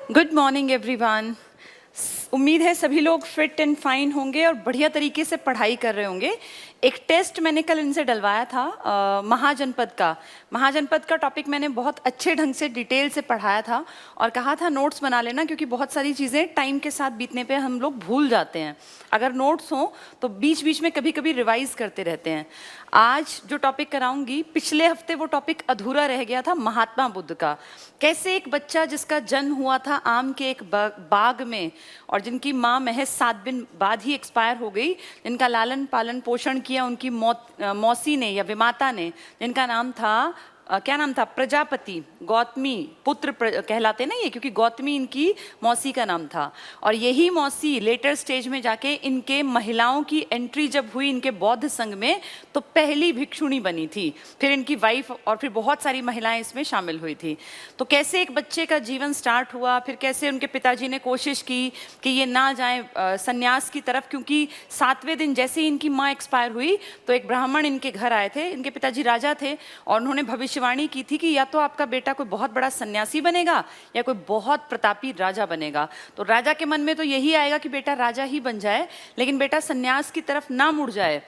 Good morning everyone. उम्मीद है सभी लोग फिट एंड फाइन होंगे और बढ़िया तरीके से पढ़ाई कर रहे होंगे। एक टेस्ट मैंने कल इनसे डलवाया था महाजनपद का टॉपिक मैंने बहुत अच्छे ढंग से डिटेल से पढ़ाया था और कहा था नोट्स बना लेना, क्योंकि बहुत सारी चीज़ें टाइम के साथ बीतने पे हम लोग भूल जाते हैं। अगर नोट्स हों तो बीच बीच में कभी कभी रिवाइज करते रहते हैं। आज जो टॉपिक कराऊंगी, पिछले हफ्ते वो टॉपिक अधूरा रह गया था, महात्मा बुद्ध का। कैसे एक बच्चा जिसका जन्म हुआ था आम के एक बाग में और जिनकी माँ महज 7 दिन बाद ही एक्सपायर हो गई, जिनका लालन पालन पोषण किया उनकी मौसी ने या विमाता ने, जिनका नाम था क्या नाम था, प्रजापति, गौतमी पुत्र कहलाते ना ये, क्योंकि गौतमी इनकी मौसी का नाम था। और यही मौसी लेटर स्टेज में जाके इनके महिलाओं की एंट्री जब हुई इनके बौद्ध संघ में, तो पहली भिक्षुणी बनी थी। फिर इनकी वाइफ और फिर बहुत सारी महिलाएं इसमें शामिल हुई थी। तो कैसे एक बच्चे का जीवन स्टार्ट हुआ, फिर कैसे उनके पिताजी ने कोशिश की कि ये ना जाए संन्यास की तरफ, क्योंकि 7वें दिन जैसे ही इनकी माँ एक्सपायर हुई तो एक ब्राह्मण इनके घर आए थे। इनके पिताजी राजा थे और उन्होंने भविष्यवाणी की थी कि या तो आपका बेटा कोई बहुत बड़ा सन्यासी बनेगा या कोई बहुत प्रतापी राजा बनेगा। तो राजा के मन में तो यही आएगा कि बेटा राजा ही बन जाए, लेकिन बेटा सन्यास की तरफ ना मुड़ जाए।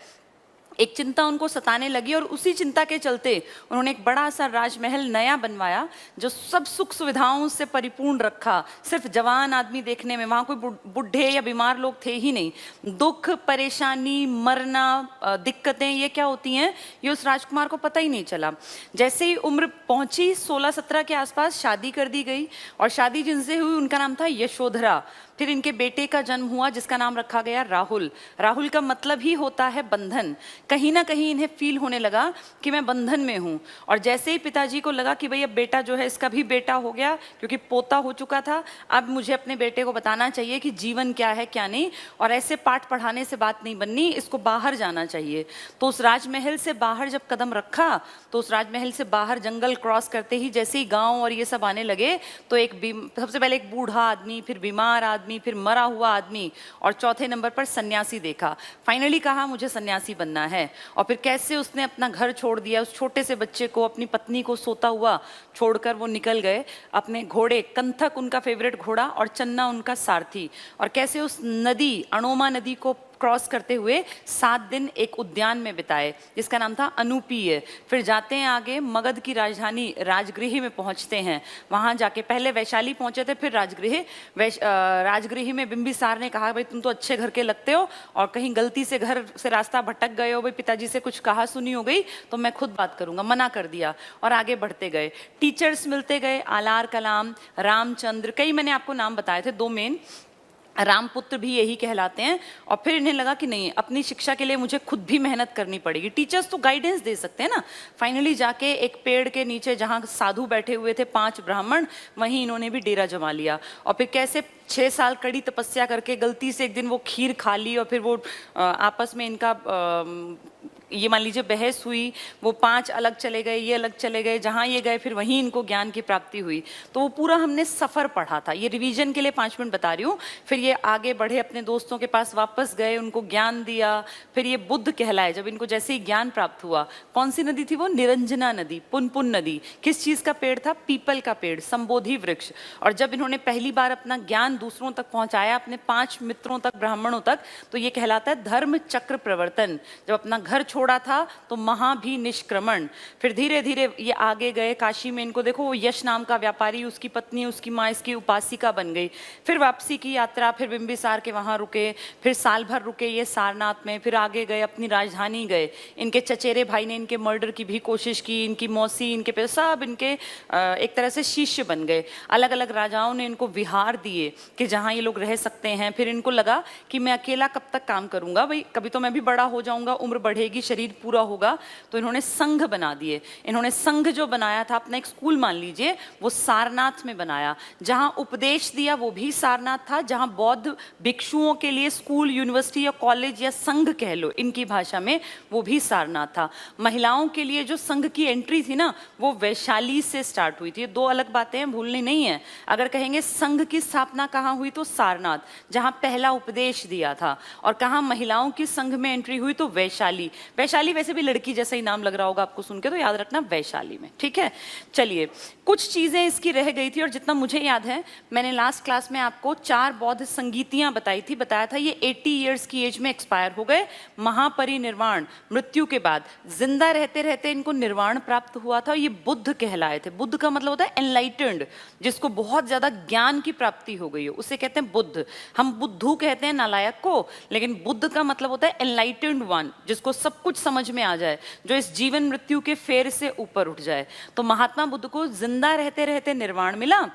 एक चिंता उनको सताने लगी और उसी चिंता के चलते उन्होंने एक बड़ा सा राजमहल नया बनवाया जो सब सुख सुविधाओं से परिपूर्ण रखा। सिर्फ जवान आदमी देखने में, वहाँ कोई बुढ़े या बीमार लोग थे ही नहीं। दुख, परेशानी, मरना, दिक्कतें ये क्या होती हैं ये उस राजकुमार को पता ही नहीं चला। जैसे ही उम्र पहुंची 16-17 के आसपास शादी कर दी गई और शादी जिनसे हुई उनका नाम था यशोधरा। फिर इनके बेटे का जन्म हुआ जिसका नाम रखा गया राहुल। राहुल का मतलब ही होता है बंधन। कहीं ना कहीं इन्हें फील होने लगा कि मैं बंधन में हूँ। और जैसे ही पिताजी को लगा कि भाई अब बेटा जो है इसका भी बेटा हो गया, क्योंकि पोता हो चुका था, अब मुझे अपने बेटे को बताना चाहिए कि जीवन क्या है क्या नहीं, और ऐसे पाठ पढ़ाने से बात नहीं बननी, इसको बाहर जाना चाहिए। तो उस राजमहल से बाहर जब कदम रखा तो उस राजमहल से बाहर जंगल क्रॉस करते ही जैसे ही गाँव और ये सब आने लगे तो सबसे पहले एक बूढ़ा आदमी, फिर बीमार आदमी, फिर मरा हुआ आदमी और चौथे नंबर पर सन्यासी देखा। फाइनली कहा मुझे सन्यासी बनना है। और फिर कैसे उसने अपना घर छोड़ दिया, उस छोटे से बच्चे को, अपनी पत्नी को सोता हुआ छोड़कर वो निकल गए। अपने घोड़े, कंथक उनका फेवरेट घोड़ा और चन्ना उनका सारथी, और कैसे उस नदी, अणोमा नदी को क्रॉस करते हुए 7 दिन एक उद्यान में बिताए जिसका नाम था अनूपीय। फिर जाते हैं आगे, मगध की राजधानी राजगृह में पहुंचते हैं। वहां जाके पहले वैशाली पहुंचे थे, फिर राजगृह। राजगृह में बिंबिसार ने कहा भाई तुम तो अच्छे घर के लगते हो और कहीं गलती से घर से रास्ता भटक गए हो, भाई पिताजी से कुछ कहा सुनी हो गई तो मैं खुद बात करूंगा, मना कर दिया और आगे बढ़ते गए। टीचर्स मिलते गए, आलार कलाम, रामचंद्र, कई मैंने आपको नाम बताए थे, 2 मेन, रामपुत्र भी यही कहलाते हैं। और फिर इन्हें लगा कि नहीं, अपनी शिक्षा के लिए मुझे खुद भी मेहनत करनी पड़ेगी। टीचर्स तो गाइडेंस दे सकते हैं ना। फाइनली जाके एक पेड़ के नीचे जहाँ साधु बैठे हुए थे 5 ब्राह्मण, वहीं इन्होंने भी डेरा जमा लिया। और फिर कैसे 6 साल कड़ी तपस्या करके गलती से एक दिन वो खीर खा ली और फिर वो आपस में इनका ये मान लीजिए बहस हुई, वो 5 अलग चले गए, ये अलग चले गए, जहाँ ये गए फिर वहीं इनको ज्ञान की प्राप्ति हुई। तो वो पूरा हमने सफ़र पढ़ा था। ये रिवीजन के लिए 5 मिनट बता रही हूँ। फिर ये आगे बढ़े, अपने दोस्तों के पास वापस गए, उनको ज्ञान दिया। फिर ये बुद्ध कहलाए जब इनको जैसे ही ज्ञान प्राप्त हुआ। कौन सी नदी थी वो? निरंजना नदी, पुनपुन नदी। किस चीज़ का पेड़ था? पीपल का पेड़, संबोधि वृक्ष। और जब इन्होंने पहली बार अपना ज्ञान दूसरों तक पहुँचाया, अपने 5 मित्रों तक, ब्राह्मणों तक, तो ये कहलाता है धर्म चक्र प्रवर्तन। जब अपना घर छोड़ा था तो महाभिनिष्क्रमण। फिर धीरे धीरे ये आगे गए, काशी में इनको देखो, वो यश नाम का व्यापारी, उसकी पत्नी, उसकी माँ इसकी उपासिका बन गई। फिर वापसी की यात्रा, फिर बिंबिसार के वहाँ रुके, फिर साल भर रुके ये सारनाथ में, फिर आगे गए, अपनी राजधानी गए। इनके चचेरे भाई ने इनके मर्डर की भी कोशिश की, इनकी मौसी, इनके पे सब इनके एक तरह से शिष्य बन गए। अलग अलग राजाओं ने इनको विहार दिए कि जहाँ ये लोग रह सकते हैं। फिर इनको लगा कि मैं अकेला कब तक काम करूंगा, भाई कभी तो मैं भी बड़ा हो जाऊंगा, उम्र बढ़ेगी, शरीर पूरा होगा। तो इन्होंने संघ बना दिए। इन्होंने संघ जो बनाया था, अपना एक स्कूल मान लीजिए, वो सारनाथ में बनाया। जहां उपदेश दिया वो भी सारनाथ था, जहां बौद्ध भिक्षुओं के लिए स्कूल, यूनिवर्सिटी या कॉलेज या संघ कह लो इनकी भाषा में, वो भी सारनाथ था। महिलाओं के लिए जो संघ की एंट्री थी ना, वो वैशाली से स्टार्ट हुई थी। 2 अलग बातें हैं, भूलनी नहीं है। अगर कहेंगे संघ की स्थापना कहाँ हुई तो सारनाथ, जहाँ पहला उपदेश दिया था। और कहाँ महिलाओं की संघ में एंट्री हुई तो वैशाली। वैशाली वैसे भी लड़की जैसा ही नाम लग रहा होगा आपको सुन के, तो याद रखना वैशाली में, ठीक है। चलिए, कुछ चीजें इसकी रह गई थी, और जितना मुझे याद है मैंने लास्ट क्लास में आपको 4 बौद्ध संगीतियां बताई थी, बताया था ये 80 ईयर्स की एज में एक्सपायर हो गए, महापरिनिर्वाण, मृत्यु के बाद जिंदा रहते रहते इनको निर्वाण प्राप्त हुआ था। ये बुद्ध कहलाए थे। बुद्ध का मतलब होता है एनलाइटेंड, जिसको बहुत ज्यादा ज्ञान की प्राप्ति हो गई हो उसे कहते हैं बुद्ध। हम बुद्धू कहते हैं नालायक को, लेकिन बुद्ध का मतलब होता है एनलाइटेंड वन, जिसको सब कुछ समझ में आ जाए, जो इस जीवन मृत्यु के फेर से ऊपर उठ जाए। तो महात्मा बुद्ध को जिंदा रहते रहते निर्वाण मिला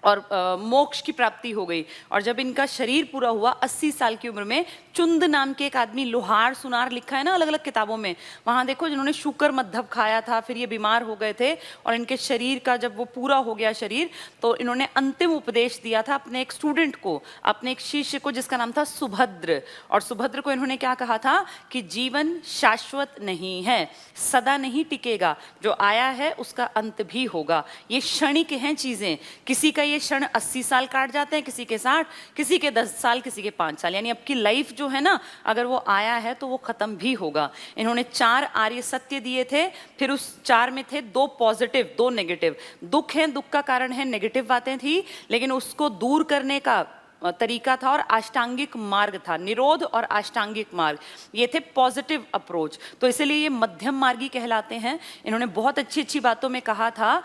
और मोक्ष की प्राप्ति हो गई। और जब इनका शरीर पूरा हुआ 80 साल की उम्र में, चुंद नाम के एक आदमी, लोहार सुनार लिखा है ना अलग अलग किताबों में, वहां देखो जिन्होंने शुकर मद्धव खाया था, फिर ये बीमार हो गए थे, और इनके शरीर का जब वो पूरा हो गया शरीर, तो इन्होंने अंतिम उपदेश दिया था अपने एक स्टूडेंट को, अपने एक शिष्य को, जिसका नाम था सुभद्र। और सुभद्र को इन्होंने क्या कहा था कि जीवन शाश्वत नहीं है, सदा नहीं टिकेगा, जो आया है उसका अंत भी होगा, ये क्षणिक हैं चीजें। किसी का ये क्षण 80 साल काट जाते हैं, किसी के 60, किसी के 10 साल, किसी के 5 साल, यानी आपकी लाइफ जो है ना, अगर वो आया है तो वो खत्म भी होगा। इन्होंने 4 आर्य सत्य दिए थे, फिर उस 4 में थे 2 पॉजिटिव 2 नेगेटिव। दुख है, दुख का कारण है, नेगेटिव बातें थी, लेकिन उसको दूर करने का तरीका था और अष्टांगिक मार्ग था, निरोध और अष्टांगिक मार्ग, ये थे पॉजिटिव अप्रोच। तो इसलिए ये मध्यम मार्गी कहलाते हैं। इन्होंने बहुत अच्छी अच्छी बातों में कहा था,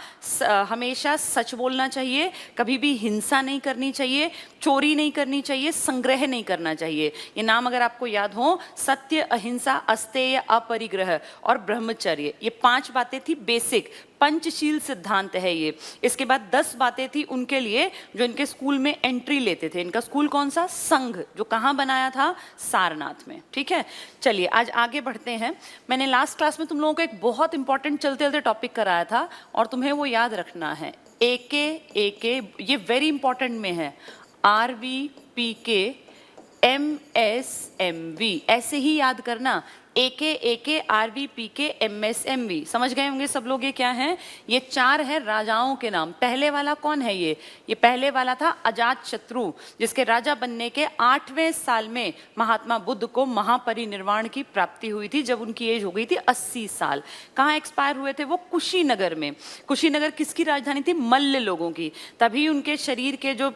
हमेशा सच बोलना चाहिए, कभी भी हिंसा नहीं करनी चाहिए, चोरी नहीं करनी चाहिए, संग्रह नहीं करना चाहिए। ये नाम अगर आपको याद हो, सत्य, अहिंसा, अस्तेय, अपरिग्रह और ब्रह्मचर्य, ये 5 बातें थी बेसिक, पंचशील सिद्धांत है ये। इसके बाद 10 बातें थी उनके लिए जो इनके स्कूल में एंट्री लेते थे। इनका स्कूल कौन सा? संघ, जो कहाँ बनाया था? सारनाथ में, ठीक है। चलिए आज आगे बढ़ते हैं। मैंने लास्ट क्लास में तुम लोगों को एक बहुत इंपॉर्टेंट चलते चलते टॉपिक कराया था, और तुम्हें वो याद रखना है। एके ये वेरी इंपॉर्टेंट में है, RVPK MSMV, ऐसे ही याद करना। AK RVPK MSMV, समझ गए होंगे सब लोग ये क्या है? ये 4 है राजाओं के नाम। पहले वाला कौन है? ये पहले वाला था अजात शत्रु, जिसके राजा बनने के 8वें साल में महात्मा बुद्ध को महापरिनिर्वाण की प्राप्ति हुई थी, जब उनकी एज हो गई थी 80 साल। कहाँ एक्सपायर हुए थे वो? कुशीनगर में। कुशीनगर किसकी राजधानी थी? मल्ल लोगों की। तभी उनके शरीर के जो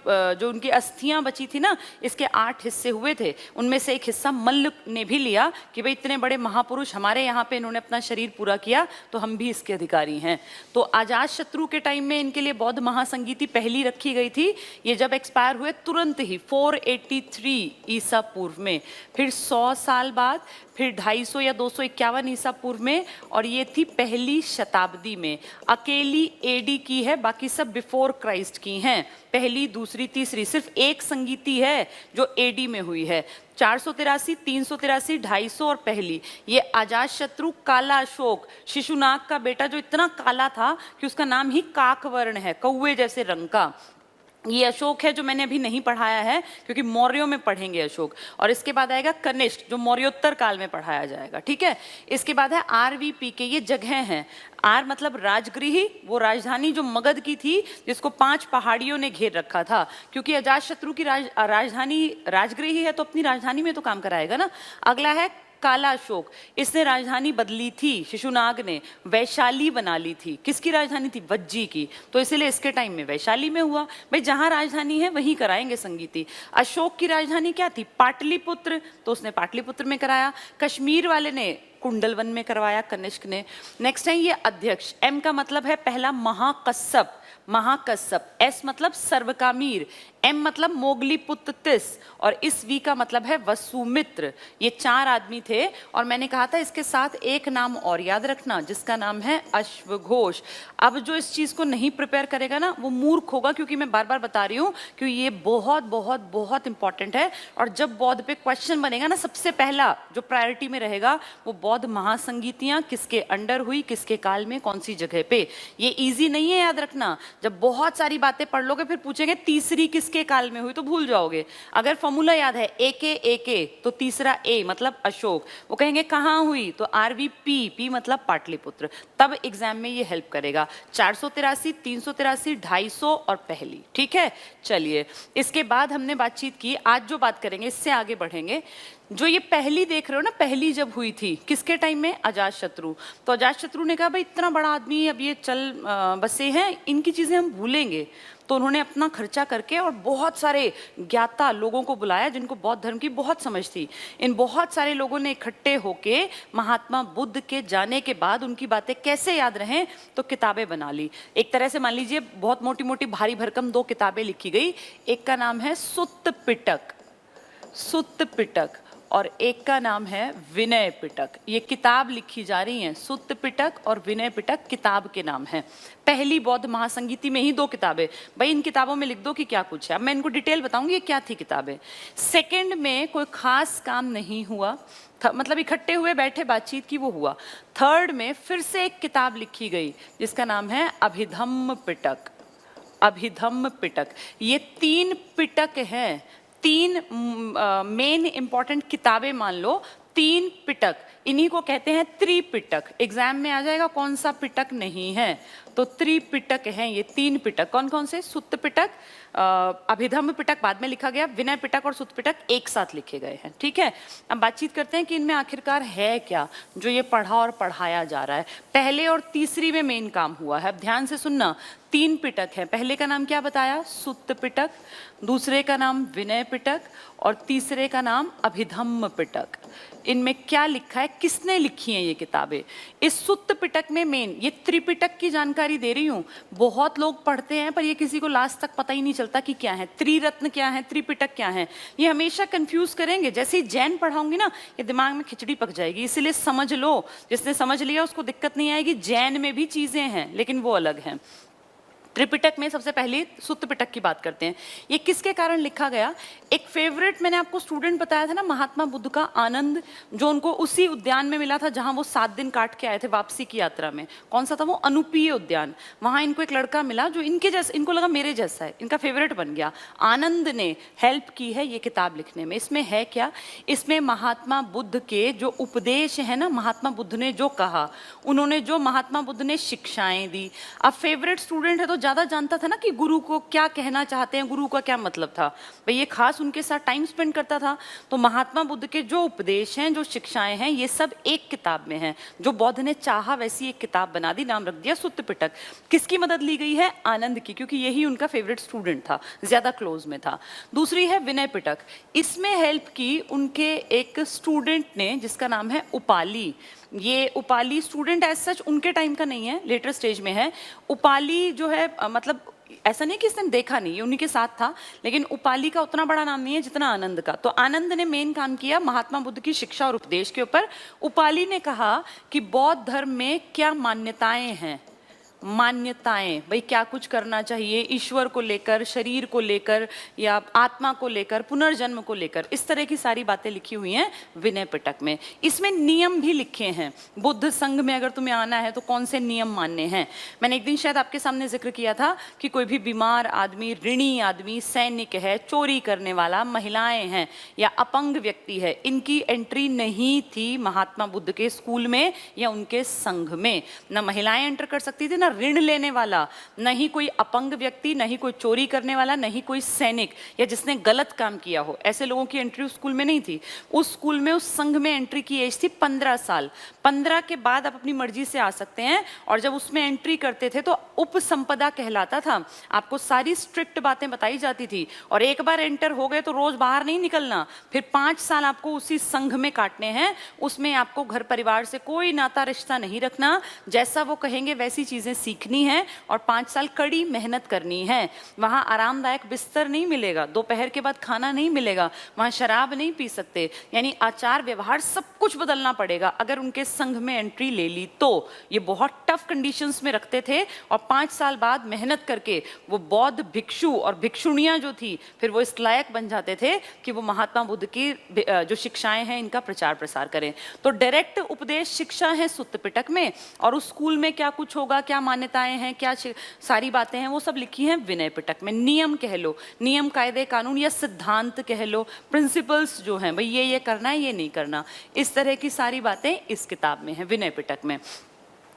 उनकी अस्थियां बची थी ना, इसके 8 हिस्से हुए थे, उनमें से एक हिस्सा मल्ल ने भी लिया कि भाई इतने महापुरुष हमारे यहाँ पे इन्होंने अपना शरीर पूरा किया, तो हम भी इसके अधिकारी हैं। तो अजात शत्रु के टाइम में इनके लिए बौद्ध महासंगीति पहली रखी गई थी। ये जब एक्सपायर हुए तुरंत ही 483 ईसा पूर्व में, फिर 100 साल बाद, फिर 250 या 251 ईसा पूर्व में, और ये थी पहली शताब्दी में। अकेली AD की है, बाकी सब बिफोर क्राइस्ट की हैं। पहली, दूसरी, तीसरी, सिर्फ एक संगीति है जो AD में हुई है। 483, 383, 250 और पहली। ये अजात शत्रु काला अशोक, शिशुनाग का बेटा, जो इतना काला था कि उसका नाम ही काकवर्ण है, कौवे जैसे रंग का। ये अशोक है जो मैंने अभी नहीं पढ़ाया है, क्योंकि मौर्यों में पढ़ेंगे अशोक। और इसके बाद आएगा कनिष्क, जो मौर्योत्तर काल में पढ़ाया जाएगा, ठीक है। इसके बाद है RVPK, ये जगह हैं। R मतलब राजगृही, वो राजधानी जो मगध की थी, जिसको 5 पहाड़ियों ने घेर रखा था, क्योंकि अजात शत्रु की राजधानी राजगृही है, तो अपनी राजधानी में तो काम कराएगा ना। अगला है काला अशोक, इसने राजधानी बदली थी, शिशुनाग ने वैशाली बना ली थी। किसकी राजधानी थी? वज्जी की, तो इसलिए इसके टाइम में वैशाली में हुआ। भाई जहां राजधानी है वहीं कराएंगे संगीति। अशोक की राजधानी क्या थी? पाटलिपुत्र, तो उसने पाटलिपुत्र में कराया। कश्मीर वाले ने कुंडलवन में करवाया, कनिष्क ने। नेक्स्ट है ये अध्यक्ष, M का मतलब है पहला महाकश्यप, महाकश्यप। S मतलब सर्वकामीर, M मतलब मोगली पुत्र तिस, और इस V का मतलब है वसुमित्र। ये 4 आदमी थे, और मैंने कहा था इसके साथ एक नाम और याद रखना, जिसका नाम है अश्वघोष। अब जो इस चीज को नहीं प्रिपेयर करेगा ना, वो मूर्ख होगा, क्योंकि मैं बार बार बता रही हूँ कि ये बहुत बहुत बहुत इंपॉर्टेंट है। और जब बौद्ध पे क्वेश्चन बनेगा ना, सबसे पहला जो प्रायोरिटी में रहेगा वो बौद्ध महासंगीतियां किसके अंडर हुई, किसके काल में, कौन सी जगह पे। ये इजी नहीं है याद रखना। जब बहुत सारी बातें पढ़ लोगे, फिर पूछेंगे तीसरी किसकी किसके काल में हुई तो भूल जाओगे। अगर फॉर्मूला याद है एके तो तीसरा ए मतलब अशोक, वो कहेंगे कहाँ हुई तो आरवी पी मतलब पाटलिपुत्र, तब एग्जाम में ये हेल्प करेगा। 483, 383, 250 और पहली, ठीक है। चलिए इसके बाद हमने बातचीत की, आज जो बात करेंगे इससे आगे बढ़ेंगे। जो ये पहली देख रहे हो ना, पहली जब हुई थी किसके टाइम में, अजातशत्रु। तो अजातशत्रु ने कहा भाई इतना बड़ा आदमी अब ये चल बसे हैं, इनकी चीजें हम भूलेंगे। तो उन्होंने अपना खर्चा करके और बहुत सारे ज्ञाता लोगों को बुलाया जिनको बौद्ध धर्म की बहुत समझ थी। इन बहुत सारे लोगों ने इकट्ठे होके महात्मा बुद्ध के जाने के बाद उनकी बातें कैसे याद रहें तो किताबें बना ली। एक तरह से मान लीजिए बहुत मोटी मोटी भारी भरकम 2 किताबें लिखी गई। एक का नाम है सुत्त पिटक, सुत्त पिटक, और एक का नाम है विनय पिटक। ये किताब लिखी जा रही है, सुत्त पिटक और विनय पिटक किताब के नाम है। पहली बौद्ध महासंगीति में ही 2 किताबें। भाई इन किताबों में लिख दो कि क्या कुछ है। अब मैं इनको डिटेल बताऊंगी ये क्या थी किताबें। सेकंड में कोई खास काम नहीं हुआ, मतलब इकट्ठे हुए बैठे बातचीत की, वो हुआ। थर्ड में फिर से एक किताब लिखी गई जिसका नाम है अभिधम्म पिटक, अभिधम्म पिटक। ये 3 पिटक हैं, 3 मेन इंपॉर्टेंट किताबें मान लो, 3 पिटक, इन्हीं को कहते हैं त्रिपिटक। एग्जाम में आ जाएगा कौन सा पिटक नहीं है, तो त्रिपिटक हैं ये 3 पिटक। कौन कौन से, सुत्त पिटक, अभिधम्म पिटक बाद में लिखा गया, विनय पिटक और सुत्त पिटक एक साथ लिखे गए हैं, ठीक है। अब बातचीत करते हैं कि इनमें आखिरकार है क्या जो ये पढ़ा और पढ़ाया जा रहा है। पहले और तीसरी में मेन काम हुआ है, अब ध्यान से सुनना। 3 पिटक है, पहले का नाम क्या बताया, सुत्त पिटक, दूसरे का नाम विनय पिटक और तीसरे का नाम अभिधम्म पिटक। इनमें क्या लिखा है, किसने लिखी है ये किताबें। इस सुत्त पिटक में मेन ये त्रिपिटक की जानकारी दे रही हूँ। बहुत लोग पढ़ते हैं पर ये किसी को लास्ट तक पता ही नहीं चलता कि क्या है, त्रिरत्न क्या है, त्रिपिटक क्या है, ये हमेशा कंफ्यूज करेंगे। जैसे ही जैन पढ़ाऊंगी ना ये दिमाग में खिचड़ी पक जाएगी, इसलिए समझ लो, जिसने समझ लिया उसको दिक्कत नहीं आएगी। जैन में भी चीजें हैं लेकिन वो अलग हैं। त्रिपिटक में सबसे पहले सुत्त पिटक की बात करते हैं। ये किसके कारण लिखा गया, एक फेवरेट मैंने आपको स्टूडेंट बताया था ना महात्मा बुद्ध का, आनंद, जो उनको उसी उद्यान में मिला था जहां वो 7 दिन काट के आए थे वापसी की यात्रा में। कौन सा था वो, अनुपीय उद्यान। वहां इनको एक लड़का मिला जो इनके जैसा, इनको लगा मेरे जैसा है, इनका फेवरेट बन गया। आनंद ने हेल्प की है ये किताब लिखने में। इसमें है क्या, इसमें महात्मा बुद्ध के जो उपदेश है ना, महात्मा बुद्ध ने जो कहा, उन्होंने जो महात्मा बुद्ध ने शिक्षाएं दी। अब फेवरेट स्टूडेंट है तो ज्यादा जानता था ना कि गुरु को क्या कहना चाहते हैं, गुरु का क्या मतलब था। भाई ये खास उनके साथ टाइम स्पेंड करता था। तो महात्मा बुद्ध के जो उपदेश हैं, जो शिक्षाएं हैं, ये सब एक किताब में हैं। जो बौद्ध ने चाहा वैसी एक किताब बना दी, नाम रख दिया सुत्त पिटक। किसकी मदद ली गई है, आनंद की, क्योंकि यही उनका फेवरेट स्टूडेंट था, ज्यादा क्लोज में था। दूसरी है विनय पिटक, इसमें हेल्प की उनके एक स्टूडेंट ने जिसका नाम है उपाली। ये उपाली स्टूडेंट एज सच उनके टाइम का नहीं है, लेटर स्टेज में है। उपाली जो है मतलब ऐसा नहीं कि इसने देखा नहीं, ये उन्हीं के साथ था, लेकिन उपाली का उतना बड़ा नाम नहीं है जितना आनंद का। तो आनंद ने मेन काम किया महात्मा बुद्ध की शिक्षा और उपदेश के ऊपर। उपाली ने कहा कि बौद्ध धर्म में क्या मान्यताएं हैं, मान्यताएं, भाई क्या कुछ करना चाहिए ईश्वर को लेकर, शरीर को लेकर, या आत्मा को लेकर, पुनर्जन्म को लेकर, इस तरह की सारी बातें लिखी हुई हैं विनय पिटक में। इसमें नियम भी लिखे हैं, बुद्ध संघ में अगर तुम्हें आना है तो कौन से नियम मानने हैं। मैंने एक दिन शायद आपके सामने जिक्र किया था कि कोई भी बीमार आदमी, ऋणी आदमी, सैनिक है, चोरी करने वाला, महिलाएं हैं या अपंग व्यक्ति है, इनकी एंट्री नहीं थी महात्मा बुद्ध के स्कूल में या उनके संघ में। न महिलाएं एंटर कर सकती थी, ऋण लेने वाला, नहीं कोई अपंग व्यक्ति, नहीं कोई चोरी करने वाला, नहीं कोई सैनिक या जिसने गलत काम किया हो, ऐसे लोगों की एंट्री उस स्कूल में नहीं थी। उस स्कूल में, उस संघ में एंट्री की एज थी 15 साल। 15 के बाद आप अपनी मर्जी से आ सकते हैं। और जब उसमें एंट्री करते थे तो उपसंपदा कहलाता था, आपको सारी स्ट्रिक्ट बातें बताई जाती थी। और एक बार एंटर हो गए तो रोज बाहर नहीं निकलना, फिर 5 साल आपको उसी संघ में काटने हैं। उसमें आपको घर परिवार से कोई नाता रिश्ता नहीं रखना, जैसा वो कहेंगे वैसी चीजें सीखनी है और 5 साल कड़ी मेहनत करनी है। वहां आरामदायक बिस्तर नहीं मिलेगा, दोपहर के बाद खाना नहीं मिलेगा, वहां शराब नहीं पी सकते, यानी आचार व्यवहार सब कुछ बदलना पड़ेगा अगर उनके संघ में एंट्री ले ली तो। ये बहुत टफ कंडीशंस में रखते थे और 5 साल बाद मेहनत करके वो बौद्ध भिक्षु और भिक्षुणियां जो थी फिर वो इस लायक बन जाते थे कि वो महात्मा बुद्ध की जो शिक्षाएं हैं इनका प्रचार प्रसार करें। तो डायरेक्ट उपदेश शिक्षा है सुत्त पिटक में। और उस स्कूल में क्या कुछ होगा, क्या मान्यताएं हैं, क्या सारी बातें हैं, वो सब लिखी हैं विनय पिटक में। नियम कह लो, नियम कायदे कानून या सिद्धांत कह लो, प्रिंसिपल्स जो हैं, भाई ये करना है, ये नहीं करना, इस तरह की सारी बातें इस किताब में हैं विनय पिटक में।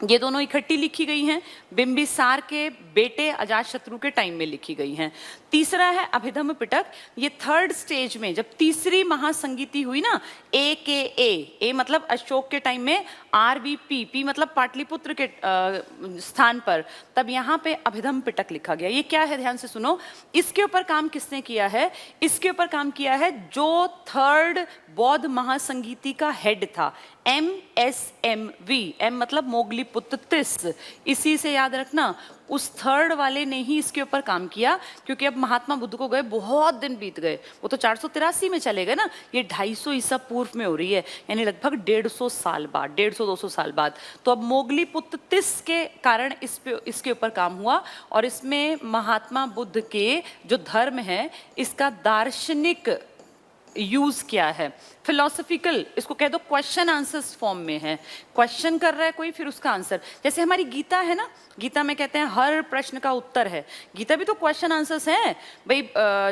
ये दोनों इकट्ठी लिखी गई हैं, बिंबिसार के बेटे अजातशत्रु के टाइम में लिखी गई हैं। तीसरा है अभिधम्म पिटक, ये थर्ड स्टेज में जब तीसरी महासंगीति हुई ना, ए मतलब अशोक के टाइम में, पी मतलब पाटलिपुत्र के स्थान पर, तब यहाँ पे अभिधम्म पिटक लिखा गया। ये क्या है, ध्यान से सुनो। इसके ऊपर काम किसने किया है? इसके ऊपर काम किया है जो थर्ड बौद्ध महासंगीति का हेड था, MSMV, एम मतलब मोगली पुत्र तिस, इसी से याद रखना, उस थर्ड वाले ने ही इसके ऊपर काम किया। क्योंकि अब महात्मा बुद्ध को गए बहुत दिन बीत गए, वो तो 483 में चले गए ना, ये 250 ईसा पूर्व में हो रही है, यानी लगभग 150 साल बाद, 150-200 साल बाद। तो अब मोगली पुत्र तिस के कारण इसके ऊपर काम हुआ, और इसमें महात्मा बुद्ध के जो धर्म है इसका दार्शनिक यूज क्या है, फिलोसफिकल, इसको कह दो क्वेश्चन आंसर्स फॉर्म में है। क्वेश्चन कर रहा है कोई, फिर उसका आंसर, जैसे हमारी गीता है ना, गीता में कहते हैं हर प्रश्न का उत्तर है, गीता भी तो क्वेश्चन आंसर्स हैं भाई।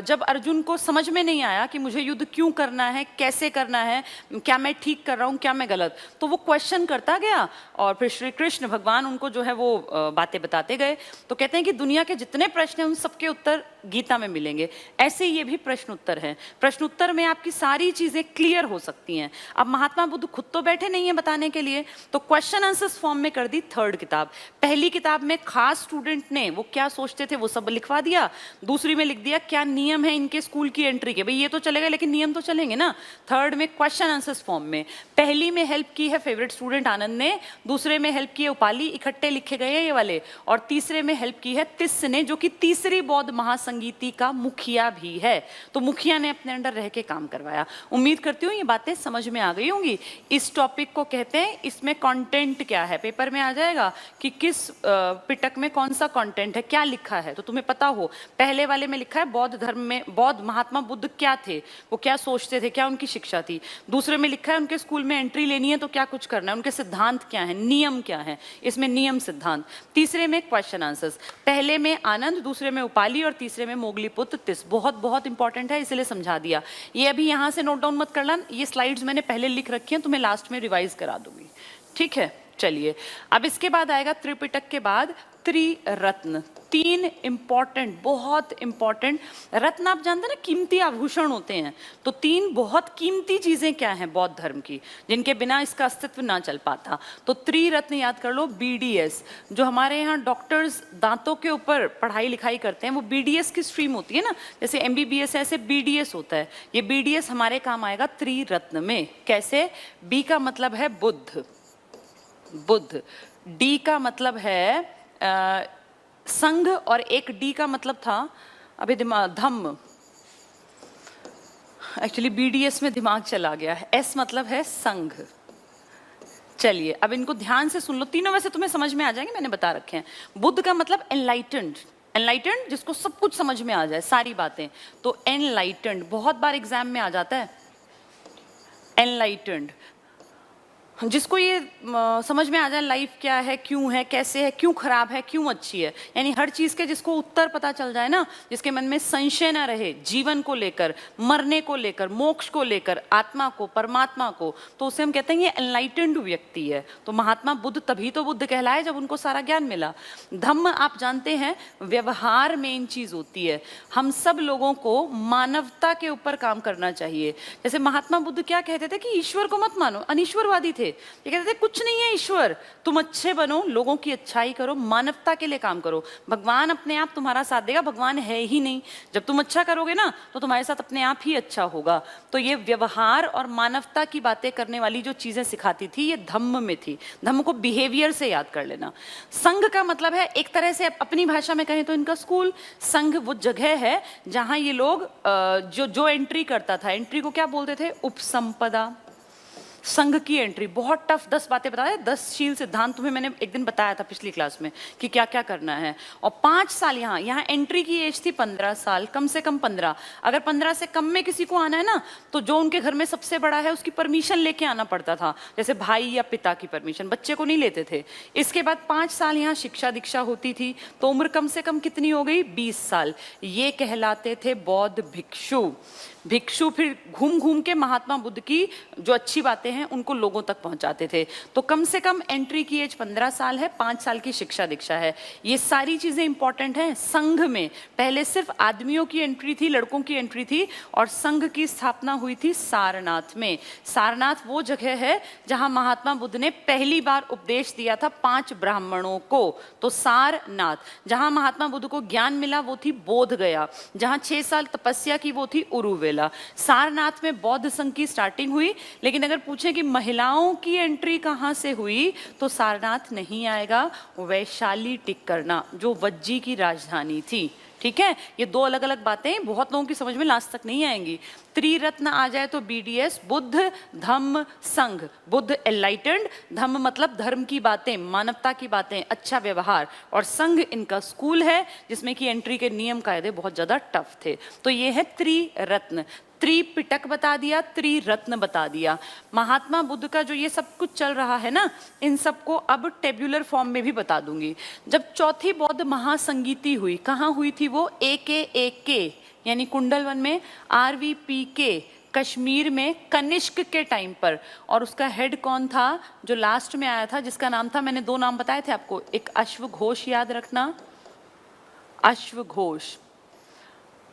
जब अर्जुन को समझ में नहीं आया कि मुझे युद्ध क्यों करना है, कैसे करना है, क्या मैं ठीक कर रहा हूँ, क्या मैं गलत, तो वो क्वेश्चन करता गया, और फिर श्री कृष्ण भगवान उनको जो है वो बातें बताते गए। तो कहते हैं कि दुनिया के जितने प्रश्न हैं उन सबके उत्तर गीता में मिलेंगे। ऐसे ये भी प्रश्न उत्तर है, प्रश्न उत्तर में आपकी सारी चीजें क्लियर हो सकती हैं। अब महात्मा बुद्ध खुद तो बैठे नहीं है बताने के लिए, तो क्वेश्चन आंसर्स फॉर्म में कर दी थर्ड किताब। पहली किताब में खास स्टूडेंट ने वो क्या सोचते थे वो सब लिखवा दिया, दूसरी में लिख दिया क्या नियम है इनके स्कूल की एंट्री के, भाई ये तो चलेगा लेकिन नियम तो चलेंगे ना। थर्ड में क्वेश्चन आंसर्स फॉर्म में, पहली में हेल्प की है फेवरेट स्टूडेंट आनंद ने, दूसरे में हेल्प की है उपाली, इकट्ठे लिखे गए हैं ये वाले, और तीसरे में हेल्प की है तिस ने, जो कि तीसरी बौद्ध महासंगीति का मुखिया भी है। तो मुखिया ने अपने अंडर रह के काम करवाया। उम्मीद करती हूँ ये बातें समझ में आ गई होंगी। इस टॉपिक को कहते हैं, इसमें कंटेंट क्या है, पेपर में आ जाएगा कि किस पिटक में कौन सा कंटेंट है, क्या लिखा है, तो तुम्हें पता हो। पहले वाले में लिखा है बौद्ध धर्म में बौद्ध महात्मा बुद्ध क्या थे, वो क्या सोचते थे, क्या उनकी शिक्षा थी। दूसरे में लिखा है उनके स्कूल में एंट्री लेनी है तो क्या कुछ करना है, उनके सिद्धांत क्या है, नियम क्या है, इसमें नियम सिद्धांत। तीसरे में क्वेश्चन आंसर्स, पहले में आनंद, दूसरे में उपाली, और तीसरे में मोगलीपुत्र तिस। बहुत बहुत इंपॉर्टेंट है, इसलिए समझा दिया। ये अभी यहाँ से नोट डाउन मत करना, ये स्लाइड्स मैंने पहले लिख रखी हैं, तुम्हें लास्ट में रिवाइज करा दूंगी, ठीक है। चलिए, अब इसके बाद आएगा त्रिपिटक के बाद त्रिरत्न, तीन इंपॉर्टेंट, बहुत इंपॉर्टेंट रत्न। आप जानते हैं ना कीमती आभूषण होते हैं, तो तीन बहुत कीमती चीजें क्या हैं बौद्ध धर्म की, जिनके बिना इसका अस्तित्व ना चल पाता। तो त्रिरत्न याद कर लो। BDS, जो हमारे यहाँ डॉक्टर्स दांतों के ऊपर पढ़ाई लिखाई करते हैं, वो BDS की स्ट्रीम होती है ना, जैसे MBBS है ऐसे BDS होता है। ये BDS हमारे काम आएगा त्रिरत्न में। कैसे? B का मतलब है बुद्ध, D का मतलब है संघ, और एक D का मतलब था अभी धम्म, एक्चुअली BDS में दिमाग चला गया है। S मतलब है संघ। चलिए, अब इनको ध्यान से सुन लो, तीनों में से तुम्हें समझ में आ जाएंगे, मैंने बता रखे हैं। बुद्ध का मतलब एनलाइटेंड, जिसको सब कुछ समझ में आ जाए, सारी बातें, तो एनलाइटेंड बहुत बार एग्जाम में आ जाता है। एनलाइटेंड, जिसको ये समझ में आ जाए लाइफ क्या है, क्यों है, कैसे है, क्यों खराब है, क्यों अच्छी है, यानी हर चीज के जिसको उत्तर पता चल जाए ना, जिसके मन में संशय ना रहे जीवन को लेकर, मरने को लेकर, मोक्ष को लेकर, आत्मा को, परमात्मा को, तो उसे हम कहते हैं ये एनलाइटेंड व्यक्ति है। तो महात्मा बुद्ध तभी तो बुद्ध कहलाए जब उनको सारा ज्ञान मिला। धम्म आप जानते हैं व्यवहार मेन चीज होती है। हम सब लोगों को मानवता के ऊपर काम करना चाहिए। जैसे महात्मा बुद्ध क्या कहते थे कि ईश्वर को मत मानो, अनिश्वरवादी थे। ये कहते थे कुछ नहीं है ईश्वर, तुम अच्छे बनो, लोगों की अच्छाई करो, मानवता के लिए काम करो, भगवान अपने आप तुम्हारा साथ देगा, भगवान है ही नहीं। जब तुम अच्छा करोगे ना तो तुम्हारे साथ अपने आप ही अच्छा होगा। तो ये व्यवहार और मानवता की बातें करने वाली जो चीजें सिखाती थी, ये धम्म में थी। धम्म को बिहेवियर से याद कर लेना। संघ का मतलब है, एक तरह से अपनी भाषा में कहें तो इनका स्कूल। संघ वो जगह है जहां ये लोग जो एंट्री करता था, एंट्री को क्या बोलते थे? उपसंपदा। संघ की एंट्री बहुत टफ, 10 बातें बताया, 10 शील सिद्धांत तुम्हें मैंने एक दिन बताया था पिछली क्लास में कि क्या क्या करना है। और 5 साल यहाँ एंट्री की एज थी 15 साल, कम से कम 15। अगर 15 से कम में किसी को आना है ना, तो जो उनके घर में सबसे बड़ा है उसकी परमिशन लेके आना पड़ता था, जैसे भाई या पिता की परमिशन, बच्चे को नहीं लेते थे। इसके बाद 5 साल यहाँ शिक्षा दीक्षा होती थी, तो उम्र कम से कम कितनी हो गई, 20 साल। ये कहलाते थे बौद्ध भिक्षु। भिक्षु फिर घूम घूम के महात्मा बुद्ध की जो अच्छी बातें हैं उनको लोगों तक पहुंचाते थे। तो कम से कम एंट्री की एज 15 साल है, 5 साल की शिक्षा दीक्षा है। ये सारी चीजें इंपॉर्टेंट हैं। संघ में पहले सिर्फ आदमियों की एंट्री थी, लड़कों की एंट्री थी, और संघ की स्थापना हुई थी सारनाथ में। सारनाथ वो जगह है जहां महात्मा बुद्ध ने पहली बार उपदेश दिया था 5 ब्राह्मणों को। तो सारनाथ, जहां महात्मा बुद्ध को ज्ञान मिला वो थी बोध गया, जहां 6 साल तपस्या की वो थी उरुवेला। सारनाथ में बौद्ध संघ की स्टार्टिंग हुई। लेकिन अगर पूछे कि महिलाओं की एंट्री कहां से हुई, तो सारनाथ नहीं आएगा, वैशाली टिक्करना जो वज्जी की राजधानी थी। ठीक है, ये 2 अलग अलग बातें बहुत लोगों की समझ में लास्ट तक नहीं आएंगी। त्रिरत्न आ जाए तो BDS, बुद्ध धम्म संघ। बुद्ध एनलाइटेंड, धम्म मतलब धर्म की बातें, मानवता की बातें, अच्छा व्यवहार, और संघ इनका स्कूल है जिसमें कि एंट्री के नियम कायदे बहुत ज्यादा टफ थे। तो ये है त्रिरत्न। त्रिपिटक बता दिया, त्रिरत्न बता दिया। महात्मा बुद्ध का जो ये सब कुछ चल रहा है ना, इन सबको अब टेब्यूलर फॉर्म में भी बता दूंगी। जब चौथी बौद्ध महासंगीति हुई, कहाँ हुई थी वो, AKAK यानी कुंडलवन में, RVPK कश्मीर में, कनिष्क के टाइम पर। और उसका हेड कौन था जो लास्ट में आया था, जिसका नाम था, मैंने 2 नाम बताए थे आपको, एक अश्वघोष, याद रखना, अश्वघोष,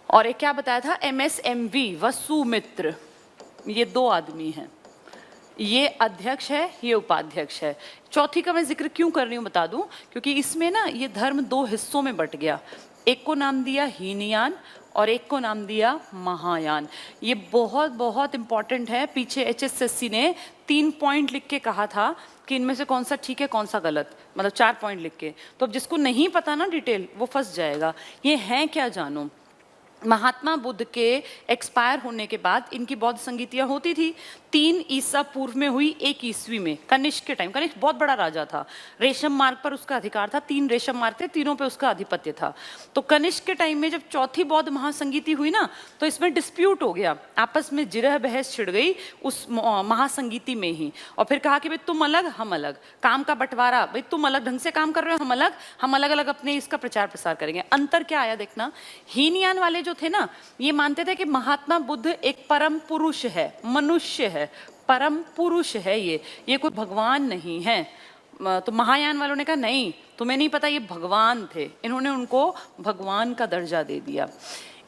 और एक क्या बताया था, MSMV वसुमित्र। ये 2 आदमी हैं, ये अध्यक्ष है, ये उपाध्यक्ष है। चौथी का मैं जिक्र क्यों कर रही हूं बता दूं, क्योंकि इसमें ना ये धर्म 2 हिस्सों में बट गया। एक को नाम दिया हीनयान और एक को नाम दिया महायान। ये बहुत बहुत इंपॉर्टेंट है। पीछे HSSC ने 3 पॉइंट लिख के कहा था कि इनमें से कौन सा ठीक है कौन सा गलत, मतलब 4 पॉइंट लिख के। तो अब जिसको नहीं पता ना डिटेल, वो फंस जाएगा। ये है क्या जानो। महात्मा बुद्ध के एक्सपायर होने के बाद इनकी बौद्ध संगीतियां होती थी। 3 ईसा पूर्व में हुई, 1 ईस्वी में, कनिष्क के टाइम। कनिष्क बहुत बड़ा राजा था, रेशम मार्ग पर उसका अधिकार था, 3 रेशम मार्ग थे, तीनों पे उसका आधिपत्य था। तो कनिष्क के टाइम में जब चौथी बौद्ध महासंगीति हुई ना, तो इसमें डिस्प्यूट हो गया, आपस में जिरह बहस छिड़ गई उस महासंगीति में ही। और फिर कहा कि भाई तुम अलग हम अलग, काम का बंटवारा, भाई तुम अलग ढंग से काम कर रहे हो, हम अलग अलग अपने इसका प्रचार प्रसार करेंगे। अंतर क्या आया देखना, हीनयान वाले जो थे ना, ये मानते थे कि महात्मा बुद्ध एक परम पुरुष है, मनुष्य है, परम पुरुष है, ये कोई भगवान नहीं है। तो महायान वालों ने कहा नहीं, तुम्हें नहीं पता, ये भगवान थे। इन्होंने उनको भगवान का दर्जा दे दिया।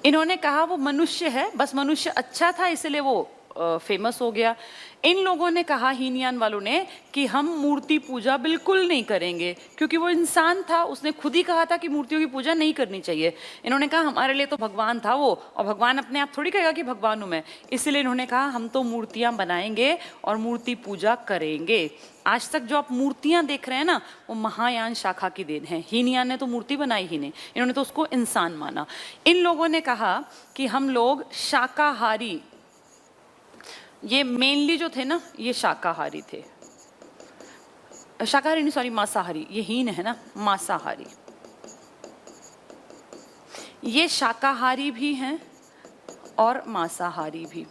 इन्होंने कहा वो मनुष्य है, बस मनुष्य अच्छा था इसलिए वो फेमस हो गया। इन लोगों ने कहा, हीनयान वालों ने, कि हम मूर्ति पूजा बिल्कुल नहीं करेंगे, क्योंकि वो इंसान था, उसने खुद ही कहा था कि मूर्तियों की पूजा नहीं करनी चाहिए। इन्होंने कहा हमारे लिए तो भगवान था वो, और भगवान अपने आप थोड़ी कहेगा कि भगवान हूं मैं, इसलिए इन्होंने कहा हम तो मूर्तियां बनाएंगे और मूर्ति पूजा करेंगे। आज तक जो आप मूर्तियां देख रहे हैं ना, वो महायान शाखा की देन है। हीनयान ने तो मूर्ति बनाई ही नहीं, इन्होंने तो उसको इंसान माना। इन लोगों ने कहा कि हम लोग शाकाहारी, ये मेनली जो थे ना, ये शाकाहारी थे, शाकाहारी नहीं, सॉरी, मांसाहारी, ये हीन है ना, मांसाहारी। ये शाकाहारी भी हैं और मांसाहारी भी।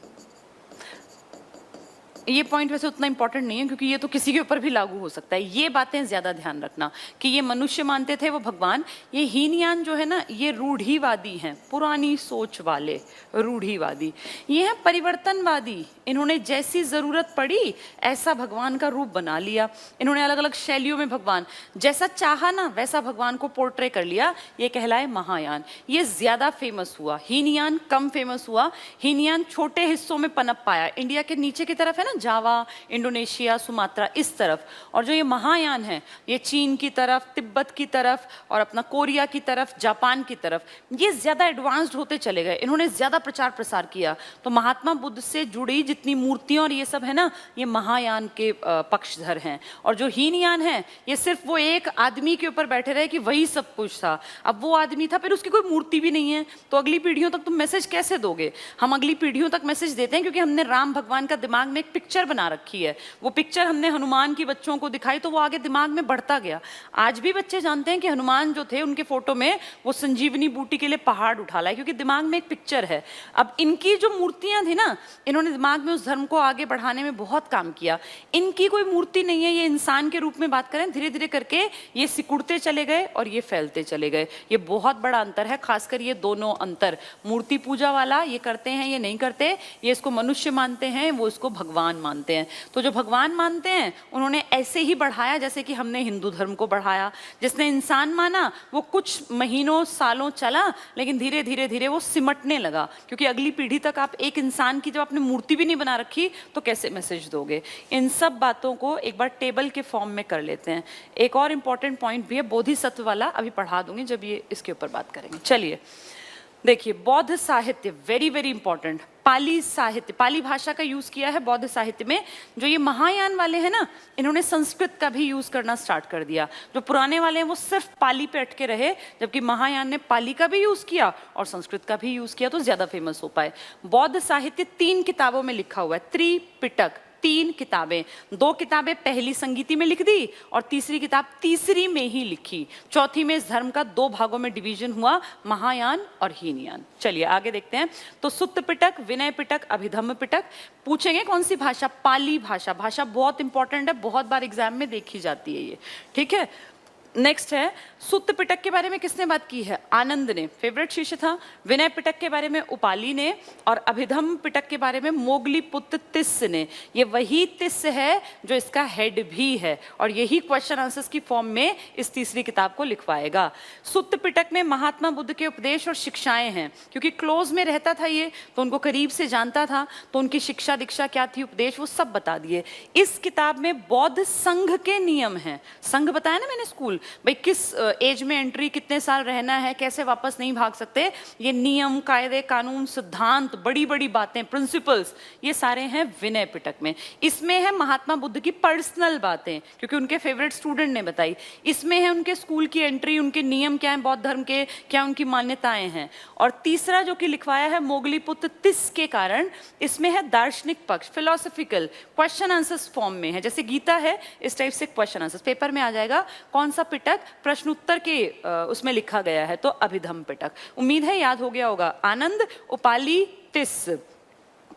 ये पॉइंट वैसे उतना इंपॉर्टेंट नहीं है, क्योंकि ये तो किसी के ऊपर भी लागू हो सकता है। ये बातें ज्यादा ध्यान रखना कि ये मनुष्य मानते थे, वो भगवान। ये हीनयान जो है ना, ये रूढ़ीवादी हैं, पुरानी सोच वाले रूढ़ीवादी। ये हैं परिवर्तनवादी, इन्होंने जैसी जरूरत पड़ी ऐसा भगवान का रूप बना लिया। इन्होंने अलग अलग शैलियों में भगवान जैसा चाहा ना वैसा भगवान को पोर्ट्रे कर लिया। ये कहलाए महायान। ये ज्यादा फेमस हुआ, हीनयान कम फेमस हुआ। हीनयान छोटे हिस्सों में पनप पाया, इंडिया के नीचे की तरफ है ना, जावा, इंडोनेशिया, सुमात्रा, इस तरफ। और जो ये महायान है, ये चीन की तरफ, तिब्बत की तरफ, और अपना कोरिया की तरफ, जापान की तरफ, ये ज्यादा एडवांस्ड होते चले गए। इन्होंने ज्यादा प्रचार प्रसार किया। तो महात्मा बुद्ध से जुड़ी जितनी मूर्तियां और ये सब है ना, ये महायान के पक्षधर हैं। और जो हीनयान है, ये सिर्फ वो एक आदमी के ऊपर बैठे रहे कि वही सब कुछ था। अब वो आदमी था, फिर उसकी कोई मूर्ति भी नहीं है, तो अगली पीढ़ियों तक तुम मैसेज कैसे दोगे? हम अगली पीढ़ियों तक मैसेज देते हैं क्योंकि हमने राम भगवान का दिमाग में एक पिक्चर पिक्चर बना रखी है, वो पिक्चर हमने हनुमान की बच्चों को दिखाई तो वो आगे दिमाग में बढ़ता गया। आज भी बच्चे जानते हैं कि हनुमान जो थे उनके फोटो में वो संजीवनी बूटी के लिए पहाड़ उठा लाए, क्योंकि दिमाग में एक पिक्चर है। अब इनकी जो मूर्तियां थी ना, इन्होंने दिमाग में उस धर्म को आगे बढ़ाने में बहुत काम किया। इनकी कोई मूर्ति नहीं है, ये इंसान के रूप में बात करें, धीरे धीरे करके ये सिकुड़ते चले गए और ये फैलते चले गए। ये बहुत बड़ा अंतर है, खासकर ये दोनों अंतर, मूर्ति पूजा वाला ये करते हैं, ये नहीं करते, ये इसको मनुष्य मानते हैं, वो इसको भगवान मानते हैं। तो जो भगवान मानते हैं उन्होंने ऐसे ही बढ़ाया जैसे कि हमने हिंदू धर्म को बढ़ाया। जिसने इंसान माना वो कुछ महीनों सालों चला, लेकिन धीरे धीरे धीरे वो सिमटने लगा, क्योंकि अगली पीढ़ी तक आप एक इंसान की जब आपने मूर्ति भी नहीं बना रखी तो कैसे मैसेज दोगे। इन सब बातों को एक बार टेबल के फॉर्म में कर लेते हैं। एक और इंपॉर्टेंट पॉइंट भी है बोधिसत्व वाला, अभी पढ़ा दूंगी जब ये इसके ऊपर बात करेंगे। चलिए देखिए, बौद्ध साहित्य वेरी वेरी इंपॉर्टेंट। पाली साहित्य, पाली भाषा का यूज किया है बौद्ध साहित्य में। जो ये महायान वाले हैं ना, इन्होंने संस्कृत का भी यूज करना स्टार्ट कर दिया। जो पुराने वाले हैं वो सिर्फ पाली पे अटके रहे, जबकि महायान ने पाली का भी यूज किया और संस्कृत का भी यूज किया, तो ज्यादा फेमस हो पाए। बौद्ध साहित्य 3 किताबों में लिखा हुआ है, त्रिपिटक, 3 किताबें। 2 किताबें पहली संगीति में लिख दी और तीसरी किताब तीसरी में ही लिखी। चौथी में इस धर्म का 2 भागों में डिवीजन हुआ, महायान और हीनयान। चलिए आगे देखते हैं। तो सुत्त पिटक, विनय पिटक, अभिधम्म पिटक। पूछेंगे कौन सी भाषा? पाली भाषा। भाषा बहुत इंपॉर्टेंट है, बहुत बार एग्जाम में देखी जाती है ये, ठीक है। नेक्स्ट है, सुत्त पिटक के बारे में किसने बात की है? आनंद ने, फेवरेट शिष्य था। विनय पिटक के बारे में उपाली ने, और अभिधम्म पिटक के बारे में मोगली पुत्र तिस्स ने। ये वही तिस्स है जो इसका हेड भी है, और यही क्वेश्चन आंसर्स की फॉर्म में इस तीसरी किताब को लिखवाएगा। सुत्त पिटक में महात्मा बुद्ध के उपदेश और शिक्षाएं हैं, क्योंकि क्लोज में रहता था ये, तो उनको करीब से जानता था, तो उनकी शिक्षा दीक्षा क्या थी, उपदेश, वो सब बता दिए। इस किताब में बौद्ध संघ के नियम हैं। संघ बताया ना मैंने, स्कूल, भाई किस एज में एंट्री, कितने साल रहना है, कैसे वापस नहीं भाग सकते, ये नियम, कायदे, कानून, सिद्धांत, बड़ी बड़ी बातें, प्रिंसिपल्स, ये सारे हैं विनय पिटक में। इसमें है महात्मा बुद्ध की पर्सनल बातें, क्योंकि उनके फेवरेट स्टूडेंट ने बताई। इसमें है उनके स्कूल की एंट्री, उनके नियम क्या हैं बौद्ध धर्म के, क्या उनकी मान्यताएं हैं। और तीसरा जो कि लिखवाया है मोगली पुत्र तिस्स के कारण, इसमें है दार्शनिक पक्ष, फिलोसॉफिकल, क्वेश्चन आंसर्स फॉर्म में है। जैसे गीता है, इस टाइप से क्वेश्चन आंसर्स पेपर में आ जाएगा। कौन सा पिटक? प्रश्न उत्तर के उसमें लिखा गया है, तो अभिधम्म पिटक। उम्मीद है याद हो गया होगा। आनंद, उपाली, तिस्स।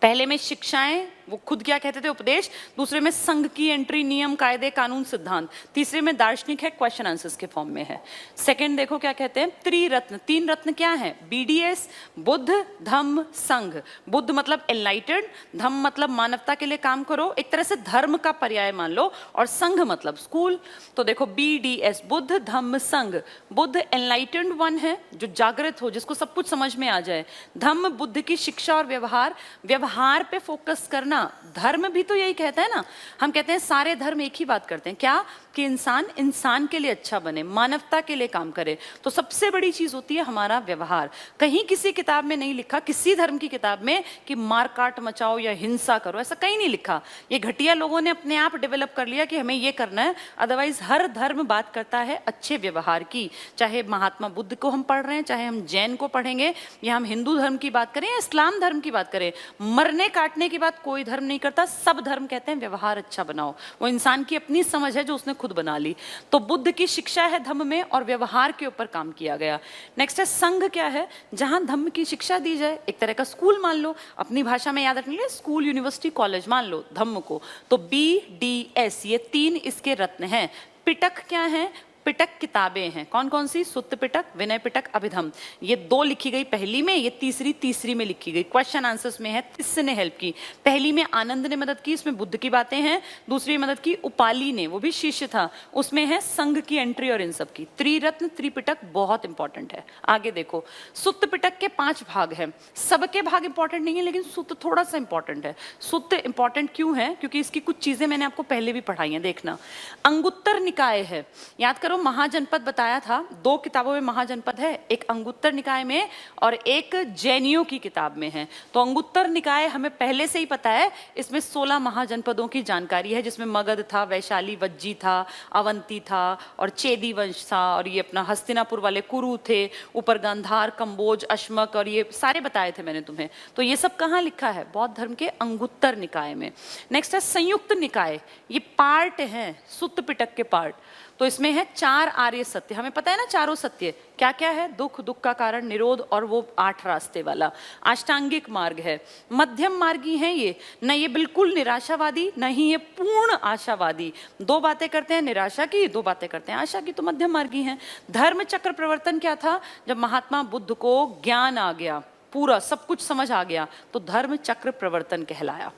पहले में शिक्षाएं, वो खुद क्या कहते थे, उपदेश। दूसरे में संघ की एंट्री, नियम, कायदे, कानून, सिद्धांत। तीसरे में दार्शनिक है, क्वेश्चन आंसर्स के फॉर्म में है। सेकंड देखो क्या कहते हैं, त्रिरत्न। 3 रत्न क्या है? BDS, बुद्ध, धम्म, संघ। बुद्ध मतलब एनलाइटेड, धम्म मतलब मानवता के लिए काम करो, एक तरह से धर्म का पर्याय मान लो, और संघ मतलब स्कूल। तो देखो BDS, बुद्ध, धम्म, संघ। बुद्ध एनलाइटेड वन है, जो जागृत हो, जिसको सब कुछ समझ में आ जाए। धम्म बुद्ध की शिक्षा और व्यवहार, व्यवहार पे फोकस करना। धर्म भी तो यही कहता है ना, हम कहते हैं सारे धर्म एक ही बात करते हैं, क्या? कि इंसान इंसान के लिए अच्छा बने, मानवता के लिए काम करे। तो सबसे बड़ी चीज होती है हमारा व्यवहार। कहीं किसी किताब में नहीं लिखा, किसी धर्म की किताब में, कि मारकाट मचाओ या हिंसा करो, ऐसा कहीं नहीं लिखा। ये घटिया लोगों ने अपने आप डेवलप कर लिया कि हमें ये करना है। अदरवाइज हर धर्म बात करता है अच्छे व्यवहार की। चाहे महात्मा बुद्ध को हम पढ़ रहे हैं, चाहे हम जैन को पढ़ेंगे, या हम हिंदू धर्म की बात करें या इस्लाम धर्म की बात करें, मरने काटने की बात कोई धर्म नहीं करता। सब धर्म कहते हैं व्यवहार अच्छा बनाओ। वो इंसान की अपनी समझ है जो उसने खुद बना ली। तो बुद्ध की शिक्षा है धम्म में, और व्यवहार के ऊपर काम किया गया। नेक्स्ट है संघ। क्या है? जहां धम्म की शिक्षा दी जाए, एक तरह का स्कूल मान लो, अपनी भाषा में याद रखने के लिए स्कूल, यूनिवर्सिटी, कॉलेज मान लो धम्म को। तो BDS, ये 3 इसके रत्न हैं। पिटक क्या है? पिटक किताबें हैं। कौन कौन सी? सुत्त पिटक, विनय पिटक, अभिधम्म। ये 2 लिखी गई पहली में, ये तीसरी में लिखी गई। क्वेश्चन आंसर्स में है, तिस्स ने हेल्प की। पहली में आनंद ने मदद की, इसमें बुद्ध की बातें हैं। दूसरी में मदद की उपाली ने, वो भी शिष्य था, उसमें है संघ की एंट्री और इन सब की। त्रिरत्न, त्रिपिटक बहुत इंपॉर्टेंट है। आगे देखो, सुत्त पिटक के 5 भाग हैं। सबके भाग इंपॉर्टेंट नहीं है, लेकिन सुत्त थोड़ा सा इंपॉर्टेंट है। सुत्त इंपॉर्टेंट क्यों है? क्योंकि इसकी कुछ चीजें मैंने आपको पहले भी पढ़ाई हैं, देखना। अंगुत्तर निकाय है, याद करो करो, महाजनपद बताया था, 2 किताबों में महाजनपद है, एक अंगुत्तर निकाय में और एक जैनियों की किताब में है। तो अंगुत्तर निकाय हमें पहले से ही पता है, इसमें 16 महाजनपदों की जानकारी है, जिसमें मगध था, वैशाली, वज्जी था, अवंती था और चेदी वंश था, और ये अपना हस्तिनापुर वाले कुरु थे, ऊपर गांधार, कंबोज, अश्मक, और ये सारे बताए थे मैंने तुम्हें। तो ये सब कहाँ लिखा है? बौद्ध धर्म के अंगुत्तर निकाय में। नेक्स्ट है संयुक्त निकाय, ये पार्ट है, सुत्त पिटक के पार्ट। तो इसमें है 4 आर्य सत्य, हमें पता है ना चारों सत्य क्या क्या है, दुख, दुख का कारण, निरोध, और वो 8 रास्ते वाला अष्टांगिक मार्ग है। मध्यम मार्गी है ये, न ये बिल्कुल निराशावादी, न ही ये पूर्ण आशावादी। 2 बातें करते हैं निराशा की, 2 बातें करते हैं आशा की, तो मध्यम मार्गी हैं। धर्म चक्र प्रवर्तन क्या था? जब महात्मा बुद्ध को ज्ञान आ गया, पूरा सब कुछ समझ आ गया, तो धर्म चक्र प्रवर्तन कहलाया।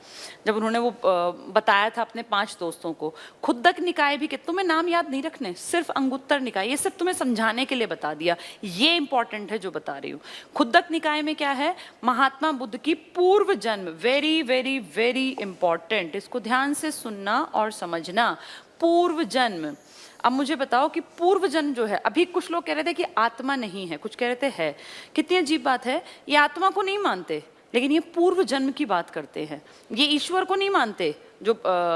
जब उन्होंने वो बताया था अपने 5 दोस्तों को। खुद्दक निकाय भी, कि तुम्हें नाम याद नहीं रखने, सिर्फ अंगुत्तर निकाय, ये सिर्फ तुम्हें समझाने के लिए बता दिया, ये इंपॉर्टेंट है जो बता रही हूँ। खुद्दक निकाय में क्या है? महात्मा बुद्ध की पूर्व जन्म, वेरी वेरी वेरी इंपॉर्टेंट, इसको ध्यान से सुनना और समझना। पूर्व जन्म, अब मुझे बताओ कि पूर्व जन्म जो है, अभी कुछ लोग कह रहे थे कि आत्मा नहीं है, कुछ कह रहे थे है। कितनी अजीब बात है, ये आत्मा को नहीं मानते, लेकिन ये पूर्व जन्म की बात करते हैं। ये ईश्वर को नहीं मानते जो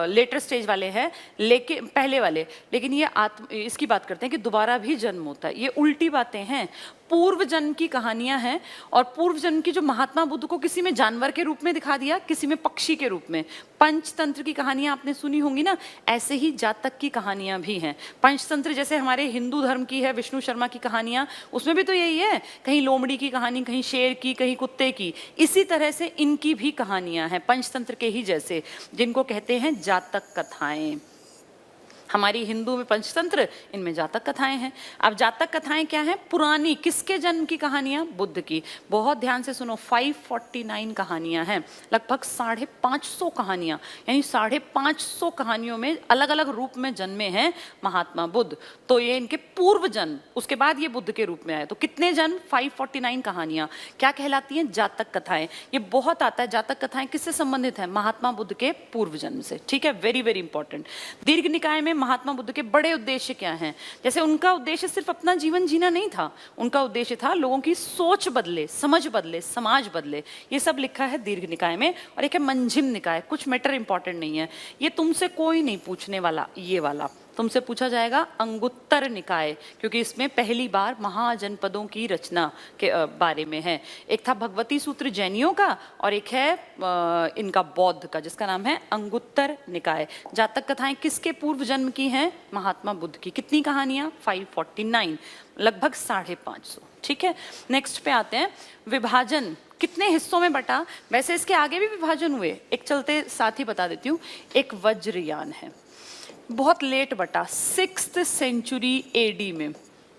लेटर स्टेज वाले हैं, लेकिन पहले वाले, लेकिन ये इसकी बात करते हैं कि दोबारा भी जन्म होता है। ये उल्टी बातें हैं। पूर्व जन्म की कहानियां हैं, और पूर्व जन्म की जो महात्मा बुद्ध को किसी में जानवर के रूप में दिखा दिया, किसी में पक्षी के रूप में। पंचतंत्र की कहानियां आपने सुनी होंगी ना, ऐसे ही जातक की कहानियां भी हैं। पंचतंत्र जैसे हमारे हिंदू धर्म की है, विष्णु शर्मा की कहानियां, उसमें भी तो यही है, कहीं लोमड़ी की कहानी, कहीं शेर की, कहीं कुत्ते की। इसी तरह से इनकी भी कहानियां हैं, पंचतंत्र के ही जैसे, जिनको कहते हैं जातक कथाएं। हमारी हिंदू में पंचतंत्र, इनमें जातक कथाएं हैं। अब जातक कथाएं क्या हैं? पुरानी, किसके जन्म की कहानियां? बुद्ध की। बहुत ध्यान से सुनो, 549 कहानियां हैं, लगभग 550 कहानियां, यानी 550 कहानियों में अलग अलग रूप में जन्मे हैं महात्मा बुद्ध। तो ये इनके पूर्व जन्म, उसके बाद ये बुद्ध के रूप में आए। तो कितने जन्म? 549 कहानियां। क्या कहलाती हैं? जातक कथाएं। ये बहुत आता है, जातक कथाएं किससे संबंधित है? महात्मा बुद्ध के पूर्व जन्म से। ठीक है, वेरी वेरी इंपॉर्टेंट। दीर्घ निकाय में महात्मा बुद्ध के बड़े उद्देश्य क्या हैं? जैसे उनका उद्देश्य सिर्फ अपना जीवन जीना नहीं था, उनका उद्देश्य था लोगों की सोच बदले, समझ बदले, समाज बदले। ये सब लिखा है दीर्घ निकाय में। और एक है मंजिम निकाय, कुछ मैटर इंपॉर्टेंट नहीं है, ये तुमसे कोई नहीं पूछने वाला, ये वाला तुमसे पूछा जाएगा अंगुत्तर निकाय, क्योंकि इसमें पहली बार महाजनपदों की रचना के बारे में है। एक था भगवती सूत्र जैनियों का, और एक है इनका बौद्ध का, जिसका नाम है अंगुत्तर निकाय। जातक कथाएं किसके पूर्व जन्म की हैं? महात्मा बुद्ध की। कितनी कहानियां? 549, लगभग 550। ठीक है, नेक्स्ट पे आते हैं। विभाजन कितने हिस्सों में बटा? वैसे इसके आगे भी विभाजन हुए, एक चलते साथ ही बता देती हूँ। एक वज्रयान है, बहुत लेट बटा, 6th सेंचुरी एडी में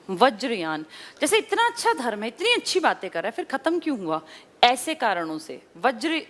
वज्रयान। जैसे इतना अच्छा धर्म है, इतनी अच्छी बातें कर रहा है, फिर खत्म क्यों हुआ? ऐसे कारणों से। वज्र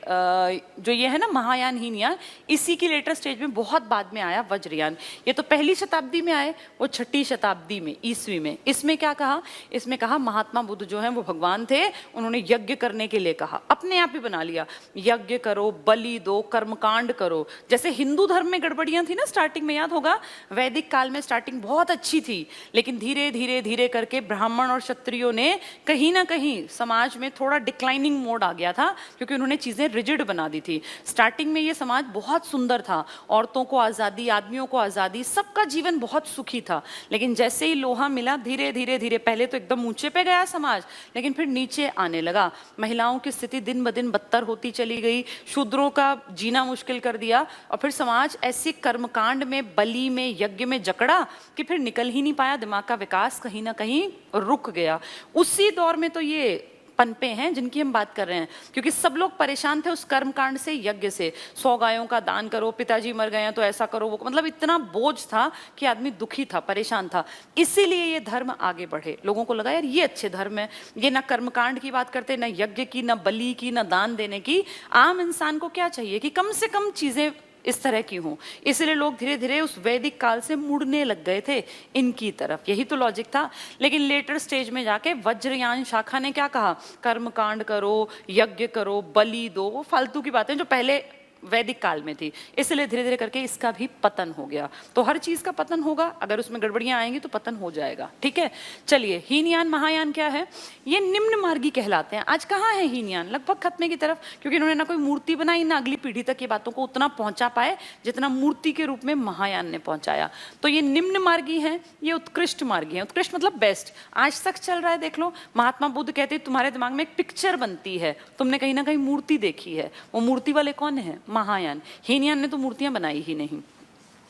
जो ये है ना महायान हीनयान, इसी की लेटर स्टेज में बहुत बाद में आया वज्रयान। ये तो पहली शताब्दी में आए, वो 6ठी शताब्दी में, ईस्वी में। इसमें क्या कहा? इसमें कहा महात्मा बुद्ध जो हैं वो भगवान थे, उन्होंने यज्ञ करने के लिए कहा, अपने आप ही बना लिया, यज्ञ करो, बलि दो, कर्मकांड करो। जैसे हिंदू धर्म में गड़बड़ियां थी ना स्टार्टिंग में, याद होगा, वैदिक काल में स्टार्टिंग बहुत अच्छी थी, लेकिन धीरे धीरे धीरे करके ब्राह्मण और क्षत्रियों ने कहीं ना कहीं समाज में थोड़ा डिक्लाइनिंग मोड आ गया था, क्योंकि उन्होंने चीजें रिजिड बना दी थी। स्टार्टिंग में ये समाज बहुत सुंदर था, औरतों को आजादी, आदमियों को आजादी, सबका जीवन बहुत सुखी था। लेकिन जैसे ही लोहा मिला, धीरे धीरे धीरे पहले तो एकदम ऊंचे पे गया समाज, लेकिन फिर नीचे आने लगा। महिलाओं की स्थिति दिन ब दिन बदतर होती चली गई, शूद्रों का जीना मुश्किल कर दिया, और फिर समाज ऐसी कर्मकांड में, बलि में, यज्ञ में जकड़ा कि फिर निकल ही नहीं पाया। दिमाग का विकास कहीं ना कहीं रुक गया। उसी दौर में तो ये पनपे हैं जिनकी हम बात कर रहे हैं, क्योंकि सब लोग परेशान थे उस कर्मकांड से, यज्ञ से। 100 गायों का दान करो, पिताजी मर गए हैं तो ऐसा करो, वो, मतलब इतना बोझ था कि आदमी दुखी था, परेशान था। इसीलिए ये धर्म आगे बढ़े। लोगों को लगा यार ये अच्छे धर्म है, ये ना कर्मकांड की बात करते, ना यज्ञ की, ना बलि की, ना दान देने की। आम इंसान को क्या चाहिए कि कम से कम चीजें इस तरह की हों। इसलिए लोग धीरे धीरे उस वैदिक काल से मुड़ने लग गए थे इनकी तरफ, यही तो लॉजिक था। लेकिन लेटर स्टेज में जाके वज्रयान शाखा ने क्या कहा? कर्मकांड करो, यज्ञ करो, बलि दो, वो फालतू की बातें जो पहले वैदिक काल में थी, इसलिए धीरे धीरे करके इसका भी पतन हो गया। तो हर चीज का पतन होगा, अगर उसमें गड़बड़ियां आएंगी तो पतन हो जाएगा। ठीक है, चलिए हीनयान महायान क्या है? ये निम्न मार्गी कहलाते हैं। आज कहाँ है हीनयान? लगभग खत्मे की तरफ, क्योंकि इन्होंने ना कोई मूर्ति बनाई, ना अगली पीढ़ी तक ये बातों को उतना पहुंचा पाए जितना मूर्ति के रूप में महायान ने पहुंचाया। तो ये निम्न मार्गी है, ये उत्कृष्ट मार्गी है। उत्कृष्ट मतलब बेस्ट, आज तक चल रहा है। देख लो, महात्मा बुद्ध कहते हैं तुम्हारे दिमाग में एक पिक्चर बनती है, तुमने कहीं ना कहीं मूर्ति देखी है, वो मूर्ति वाले कौन है? महायान। हीनयान ने तो मूर्तियां बनाई ही नहीं।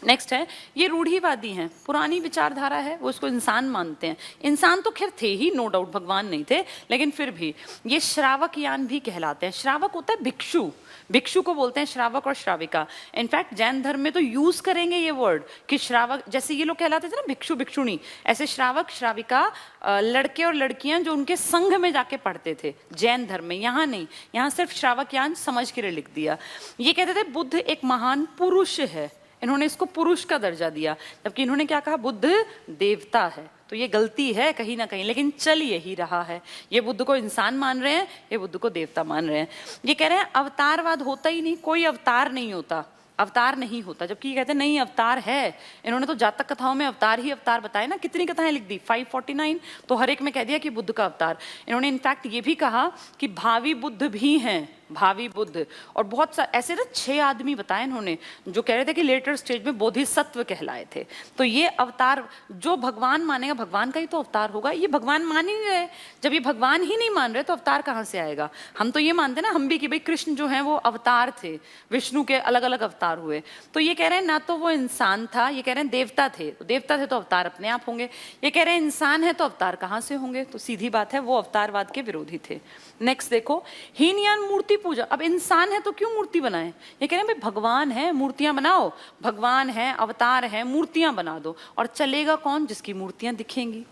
नेक्स्ट है, ये रूढ़िवादी हैं, पुरानी विचारधारा है, वो इसको इंसान मानते हैं। इंसान तो खैर थे ही, नो डाउट, भगवान नहीं थे, लेकिन फिर भी ये श्रावक यान भी कहलाते हैं। श्रावक होता है भिक्षु, भिक्षु को बोलते हैं श्रावक और श्राविका। इनफैक्ट जैन धर्म में तो यूज करेंगे ये वर्ड कि श्रावक, जैसे ये लोग कहलाते थे ना भिक्षु भिक्षुणी, ऐसे श्रावक श्राविका लड़के और लड़कियां जो उनके संघ में जाके पढ़ते थे जैन धर्म में। यहाँ नहीं, यहाँ सिर्फ श्रावक यान समझ के लिए लिख दिया। ये कहते थे बुद्ध एक महान पुरुष है, इन्होंने इसको पुरुष का दर्जा दिया, जबकि इन्होंने क्या कहा? बुद्ध देवता है। तो ये गलती है कहीं ना कहीं, लेकिन चल यही रहा है। ये बुद्ध को इंसान मान रहे हैं, ये बुद्ध को देवता मान रहे हैं। ये कह रहे हैं अवतारवाद होता ही नहीं, कोई अवतार नहीं होता, अवतार नहीं होता, जबकि ये कहते हैं नहीं अवतार है। इन्होंने तो जातक कथाओं में अवतार ही अवतार बताए ना, कितनी कथाएं लिख दी, 549, तो हर एक में कह दिया कि बुद्ध का अवतार। इन्होंने इनफैक्ट ये भी कहा कि भावी बुद्ध भी हैं, भावी बुद्ध। और बहुत सा ऐसे ना 6 आदमी बताए इन्होंने जो कह रहे थे कि लेटर स्टेज में बोधिसत्व कहलाए थे। तो ये अवतार, जो भगवान मानेगा भगवान का ही तो अवतार होगा। ये भगवान मान ही नहीं रहे, जब ये भगवान ही नहीं मान रहे तो अवतार कहाँ से आएगा? हम तो ये मानते ना, हम भी, कि भाई कृष्ण जो है वो अवतार थे, विष्णु के अलग अलग अवतार हुए। तो ये कह रहे हैं ना तो वो इंसान था, ये कह रहे हैं देवता थे, तो देवता थे तो अवतार अपने आप होंगे। ये कह रहे हैं इंसान है तो अवतार कहाँ से होंगे? तो सीधी बात है, वो अवतारवाद के विरोधी थे। नेक्स्ट देखो, हीनयान मूर्ति पूजा। अब इंसान है तो क्यों मूर्ति बनाए? ये कह रहे हैं भाई भगवान है, मूर्तियां बनाओ, भगवान है, अवतार है, मूर्तियां बना दो, और चलेगा कौन? जिसकी मूर्तियां दिखेंगी।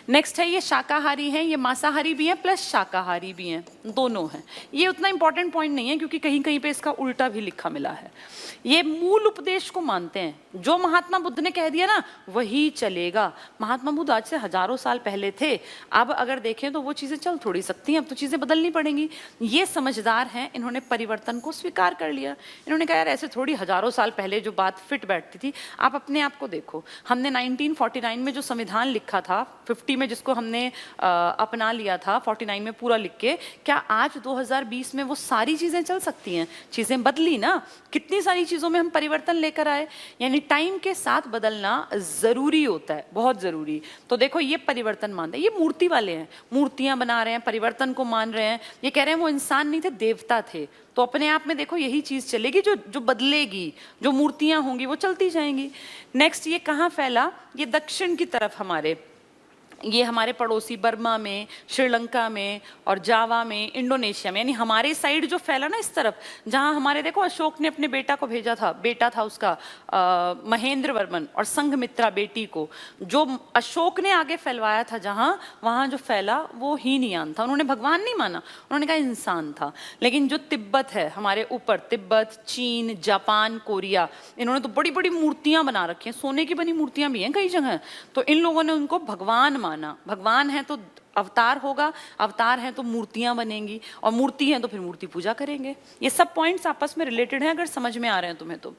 नेक्स्ट है, ये शाकाहारी हैं, ये मांसाहारी भी हैं प्लस शाकाहारी भी हैं, दोनों हैं। ये उतना इंपॉर्टेंट पॉइंट नहीं है, क्योंकि कहीं कहीं पे इसका उल्टा भी लिखा मिला है। ये मूल उपदेश को मानते हैं, जो महात्मा बुद्ध ने कह दिया ना वही चलेगा। महात्मा बुद्ध आज से हजारों साल पहले थे, अब अगर देखें तो वो चीजें चल थोड़ी सकती हैं, अब तो चीजें बदलनी पड़ेंगी। ये समझदार हैं, इन्होंने परिवर्तन को स्वीकार कर लिया। इन्होंने कहा यार ऐसे थोड़ी हजारों साल पहले जो बात फिट बैठती थी, आप अपने आप को देखो। हमने 1949 में जो संविधान लिखा था, 50 में जिसको हमने अपना लिया था, 49 में पूरा लिख के, क्या आज 2020 में वो सारी चीजें चल सकती हैं? चीजें बदली ना, कितनी सारी चीजों में हम परिवर्तन लेकर आए। यानी टाइम के साथ बदलना जरूरी होता है, बहुत जरूरी। तो देखो ये परिवर्तन मानते हैं, ये मूर्ति वाले हैं, मूर्तियां बना रहे हैं, परिवर्तन को मान रहे हैं। ये कह रहे हैं वो इंसान नहीं थे, देवता थे। तो अपने आप में देखो यही चीज चलेगी, जो बदलेगी, जो मूर्तियां होंगी वो चलती जाएंगी। नेक्स्ट, ये कहाँ फैला? ये दक्षिण की तरफ, ये हमारे पड़ोसी बर्मा में, श्रीलंका में और जावा में, इंडोनेशिया में, यानी हमारे साइड जो फैला ना इस तरफ, जहां हमारे देखो अशोक ने अपने बेटा को भेजा था, बेटा था उसका महेंद्र वर्मन, और संघमित्रा बेटी को, जो अशोक ने आगे फैलवाया था जहां, वहां जो फैला वो हीनयान था। उन्होंने भगवान नहीं माना, उन्होंने कहा इंसान था। लेकिन जो तिब्बत है हमारे ऊपर, तिब्बत, चीन, जापान, कोरिया, इन्होंने तो बड़ी बड़ी मूर्तियां बना रखी हैं, सोने की बनी मूर्तियां भी हैं कई जगह। तो इन लोगों ने उनको भगवान माना। भगवान है तो अवतार होगा, अवतार है तो मूर्तियां बनेंगी, और मूर्ति है तो फिर मूर्ति पूजा करेंगे। ये सब पॉइंट्स आपस में रिलेटेड हैं, अगर समझ में आ रहे हैं तुम्हें तो।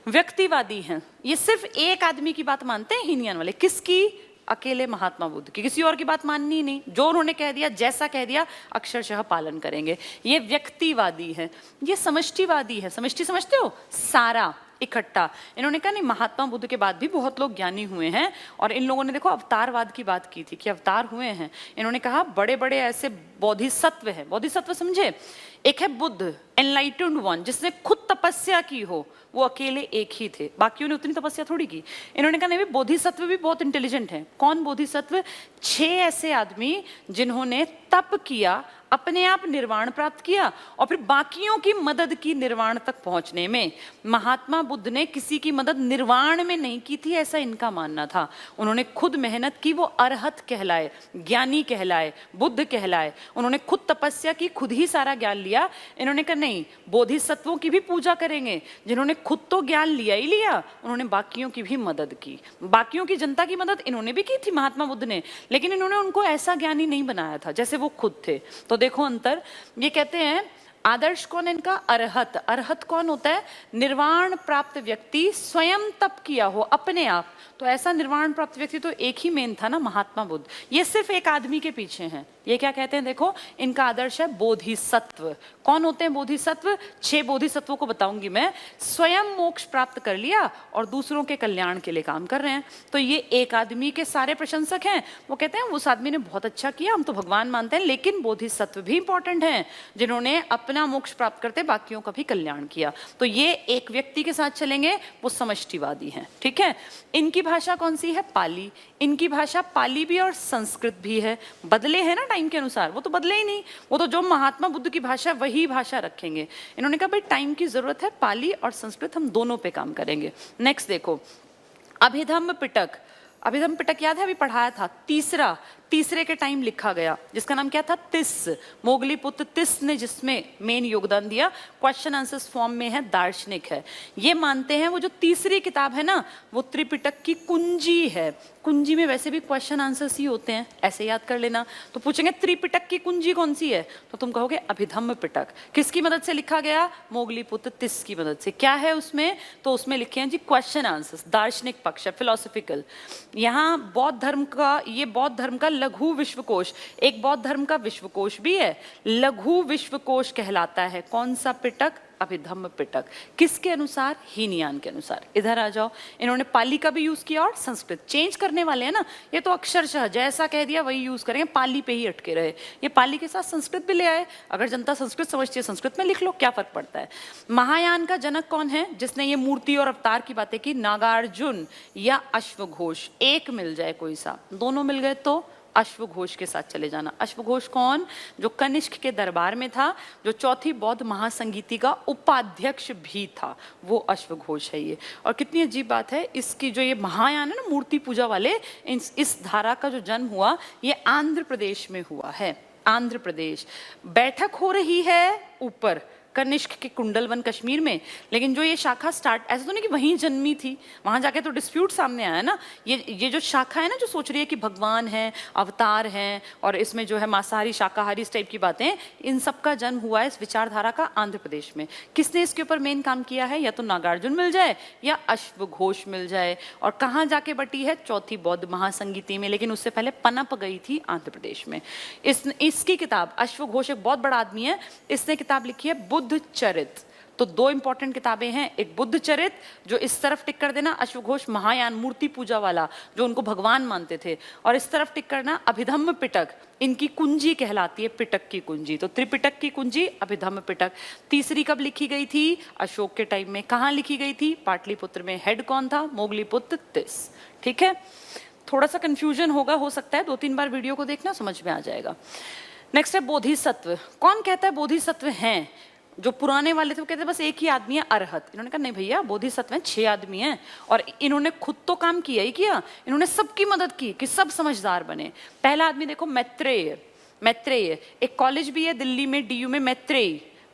व्यक्तिवादी हैं, ये सिर्फ एक आदमी की बात मानते हैं हीनयान वाले। किसकी? अकेले महात्मा बुद्ध की, किसी और की बात माननी ही नहीं। जो उन्होंने कह दिया, जैसा कह दिया, अक्षरशः पालन करेंगे। ये व्यक्तिवादी है। ये समष्टिवादी है। समष्टि समझते हो? सारा इकट्ठा। इन्होंने कहा नहीं, महात्मा बुद्ध के बाद भी बहुत लोग ज्ञानी हुए हैं, और इन लोगों ने देखो अवतारवाद की बात की थी कि अवतार हुए हैं। इन्होंने कहा बड़े बड़े ऐसे बोधिसत्व हैं। बोधिसत्व समझे? एक है बुद्ध, एनलाइटेंड वन, जिसने खुद तपस्या की हो, वो अकेले एक ही थे, बाकियों ने उतनी तपस्या थोड़ी की। इन्होंने कहा नहीं, बोधिसत्व भी बहुत इंटेलिजेंट हैं। कौन बोधिसत्व? 6 ऐसे आदमी जिन्होंने तप किया, अपने आप निर्वाण प्राप्त किया, और फिर बाकियों की मदद की निर्वाण तक पहुंचने में। महात्मा बुद्ध ने किसी की मदद निर्वाण में नहीं की थी, ऐसा इनका मानना था। उन्होंने खुद मेहनत की, वो अरहत कहलाए, ज्ञानी कहलाए, बुद्ध कहलाए। उन्होंने खुद तपस्या की, खुद ही सारा ज्ञान लिया। इन्होंने कहा नहीं, बोधिसत्वों की भी पूजा करेंगे, जिन्होंने खुद तो ज्ञान लिया ही लिया, उन्होंने बाकियों की भी मदद की। बाकियों की जनता की मदद इन्होंने भी की थी, महात्मा बुद्ध ने, लेकिन इन्होंने उनको ऐसा ज्ञानी नहीं बनाया था जैसे वो खुद थे। तो देखो अंतर। ये कहते हैं आदर्श कौन है इनका? अरहत। अरहत कौन होता है? निर्वाण प्राप्त व्यक्ति, स्वयं तप किया हो अपने आप। तो ऐसा निर्वाण प्राप्त व्यक्ति तो एक ही मेन था ना, महात्मा बुद्ध। ये सिर्फ एक आदमी के पीछे हैं। ये क्या कहते हैं? देखो, इनका आदर्श है बोधिसत्व। कौन होते हैं बोधिसत्व? 6 बोधिसत्वों को बताऊंगी मैं। स्वयं मोक्ष प्राप्त कर लिया और दूसरों के कल्याण के लिए काम कर रहे हैं। तो ये एक आदमी के सारे प्रशंसक हैं। वो कहते हैं उस आदमी ने बहुत अच्छा किया, हम तो भगवान मानते हैं, लेकिन बोधिसत्व भी इंपॉर्टेंट हैं, जिन्होंने अपना मोक्ष प्राप्त करते बाकियों का भी कल्याण किया। तो ये एक व्यक्ति के साथ चलेंगे, वो समष्टिवादी हैं। ठीक है। इनकी भाषा कौन सी है? पाली। इनकी भाषा पाली भी और संस्कृत भी है। बदले हैं ना टाइम के अनुसार, वो तो बदले ही नहीं। वो तो जो महात्मा बुद्ध की भाषा वही भाषा रखेंगे। इन्होंने कहा भाई टाइम की जरूरत है, पाली और संस्कृत हम दोनों पे काम करेंगे। नेक्स्ट देखो, अभिधम्म पिटक। अभिधम्म पिटक याद है, अभी पढ़ाया था। तीसरे के टाइम लिखा गया, जिसका नाम क्या था? तिस। मोगली पुत्र तिस ने जिसमें मेन योगदान दिया। क्वेश्चन आंसर्स फॉर्म में है, दार्शनिक है। ये मानते हैं वो जो तीसरी किताब है ना, वो त्रिपिटक की कुंजी है। कुंजी में वैसे भी क्वेश्चन आंसर्स ही होते हैं, ऐसे याद कर लेना। तो पूछेंगे त्रिपिटक की कुंजी कौन सी है, तो तुम कहोगे अभिधम्म पिटक। किसकी मदद से लिखा गया? मोगली पुत्र तिस की मदद से। क्या है उसमें? तो उसमें लिखे हैं जी क्वेश्चन आंसर्स, दार्शनिक पक्ष है, फिलोसफिकल। यहाँ बौद्ध धर्म का, ये बौद्ध धर्म का लघु विश्वकोश, एक बौद्ध धर्म का विश्वकोश भी है, लघु विश्वकोश कहलाता है। कौन सा पिटक? अभिधम्म पिटक। किसके अनुसार? हीनयान के अनुसार। इधर आ जाओ, इन्होंने पाली का भी यूज किया और संस्कृत। चेंज करने वाले हैं ना, ये तो अक्षरशः जैसा कह दिया वही यूज करेंगे, पाली पे ही अटके रहे। ये पाली के साथ संस्कृत भी ले आए। अगर जनता संस्कृत समझती है, संस्कृत में लिख लो, क्या फर्क पड़ता है। महायान का जनक कौन है, जिसने ये मूर्ति और अवतार की बातें की? नागार्जुन या अश्वघोष। एक मिल जाए कोई सा, दोनों मिल गए तो अश्वघोष के साथ चले जाना। अश्वघोष कौन? जो कनिष्क के दरबार में था, जो चौथी बौद्ध महासंगीति का उपाध्यक्ष भी था, वो अश्वघोष है ये। और कितनी अजीब बात है, इसकी जो ये महायान है ना, मूर्ति पूजा वाले, इस धारा का जो जन्म हुआ ये आंध्र प्रदेश में हुआ है। आंध्र प्रदेश। बैठक हो रही है ऊपर कनिष्क के कुंडलवन कश्मीर में, लेकिन जो ये शाखा स्टार्ट, ऐसा तो नहीं कि वहीं जन्मी थी, वहां जाके तो डिस्प्यूट सामने आया ना। ये जो शाखा है ना, जो सोच रही है कि भगवान है, अवतार हैं, और इसमें जो है मांसाहारी शाकाहारी इस टाइप की बातें, इन सब का जन्म हुआ है इस विचारधारा का आंध्र प्रदेश में। किसने इसके ऊपर मेन काम किया है? या तो नागार्जुन मिल जाए या अश्वघोष मिल जाए। और कहाँ जाके बटी है? चौथी बौद्ध महासंगीति में, लेकिन उससे पहले पनप गई थी आंध्र प्रदेश में। इसकी किताब, अश्वघोष एक बहुत बड़ा आदमी है, इसने किताब लिखी है बुद्ध चरित। तो 2 इंपॉर्टेंट किताबें हैं, एक बुद्ध चरित, जो इस तरफ टिक कर देना, अश्वघोष महायान मूर्ति पूजा वाला, जो उनको भगवान मानते थे, और इस तरफ टिक करना अभिधम्म पिटक, इनकी कुंजी कहलाती है, पिटक की कुंजी। तो त्रिपिटक की कुंजी, अभिधम्म पिटक। तीसरी कब लिखी गई थी? अशोक के टाइम में। कहाँ लिखी गई थी? पाटलिपुत्र में। हेड कौन था? मोगली पुत्र तिस। ठीक है, थोड़ा सा कंफ्यूजन होगा, हो सकता है 2-3 बार वीडियो को देखना, समझ में आ जाएगा। नेक्स्ट है बोधिसत्व। कौन कहता है बोधिसत्व हैं? जो पुराने वाले थे वो कहते बस एक ही आदमी है, अरहत। इन्होंने कहा नहीं भैया, बोधिसत्व हैं, 6 आदमी हैं, और इन्होंने खुद तो काम किया ही किया, इन्होंने सबकी मदद की कि सब समझदार बने। पहला आदमी देखो, मैत्रेय। मैत्रेय एक कॉलेज भी है दिल्ली में, डीयू में,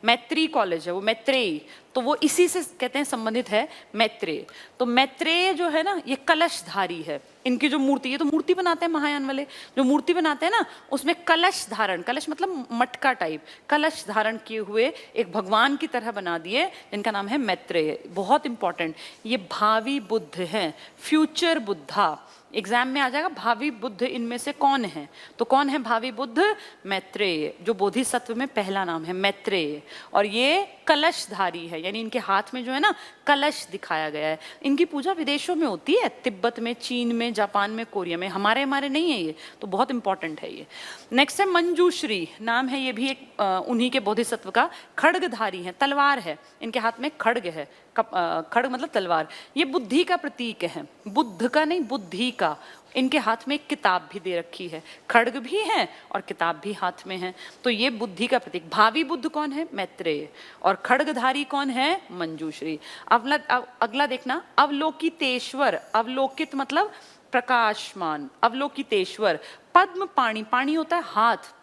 मैत्री कॉलेज है वो, मैत्रेय। तो वो इसी से कहते हैं संबंधित है, मैत्रेय। तो मैत्रेय जो है ना, ये कलशधारी है। इनकी जो मूर्ति, ये तो मूर्ति बनाते हैं महायान वाले, जो मूर्ति बनाते हैं ना, उसमें कलश धारण, कलश मतलब मटका टाइप, कलश धारण किए हुए एक भगवान की तरह बना दिए, जिनका नाम है मैत्रेय। बहुत इंपॉर्टेंट, ये भावी बुद्ध हैं, फ्यूचर बुद्धा। एग्जाम में आ जाएगा भावी बुद्ध इनमें से कौन है, तो कौन है भावी बुद्ध? मैत्रेय, जो बोधिसत्व में पहला नाम है मैत्रेय। और ये कलशधारी है, यानी इनके हाथ में जो है ना कलश दिखाया गया है। इनकी पूजा विदेशों में होती है, तिब्बत में, चीन में, जापान में, कोरिया में, हमारे नहीं है ये, तो बहुत इंपॉर्टेंट है ये। नेक्स्ट है मंजूश्री, नाम है ये भी एक उन्हीं के बोधिसत्व का। खड्गधारी है, तलवार है, इनके हाथ में खड्ग है, खड्ग मतलब तलवार। ये बुद्धि का प्रतीक है, बुद्ध का नहीं, बुद्धि का। इनके हाथ में एक किताब भी दे रखी है, खड्ग भी है और किताब भी हाथ में है, तो ये बुद्धि का प्रतीक। भावी बुद्ध कौन है? मैत्रेय। और खड्गधारी कौन है? मंजूश्री। अगला देखना, अवलोकितेश्वर। अवलोकित मतलब प्रकाशमान, अवलोकितेश्वर। पद्म पाणी, पाणी होता है हाथ,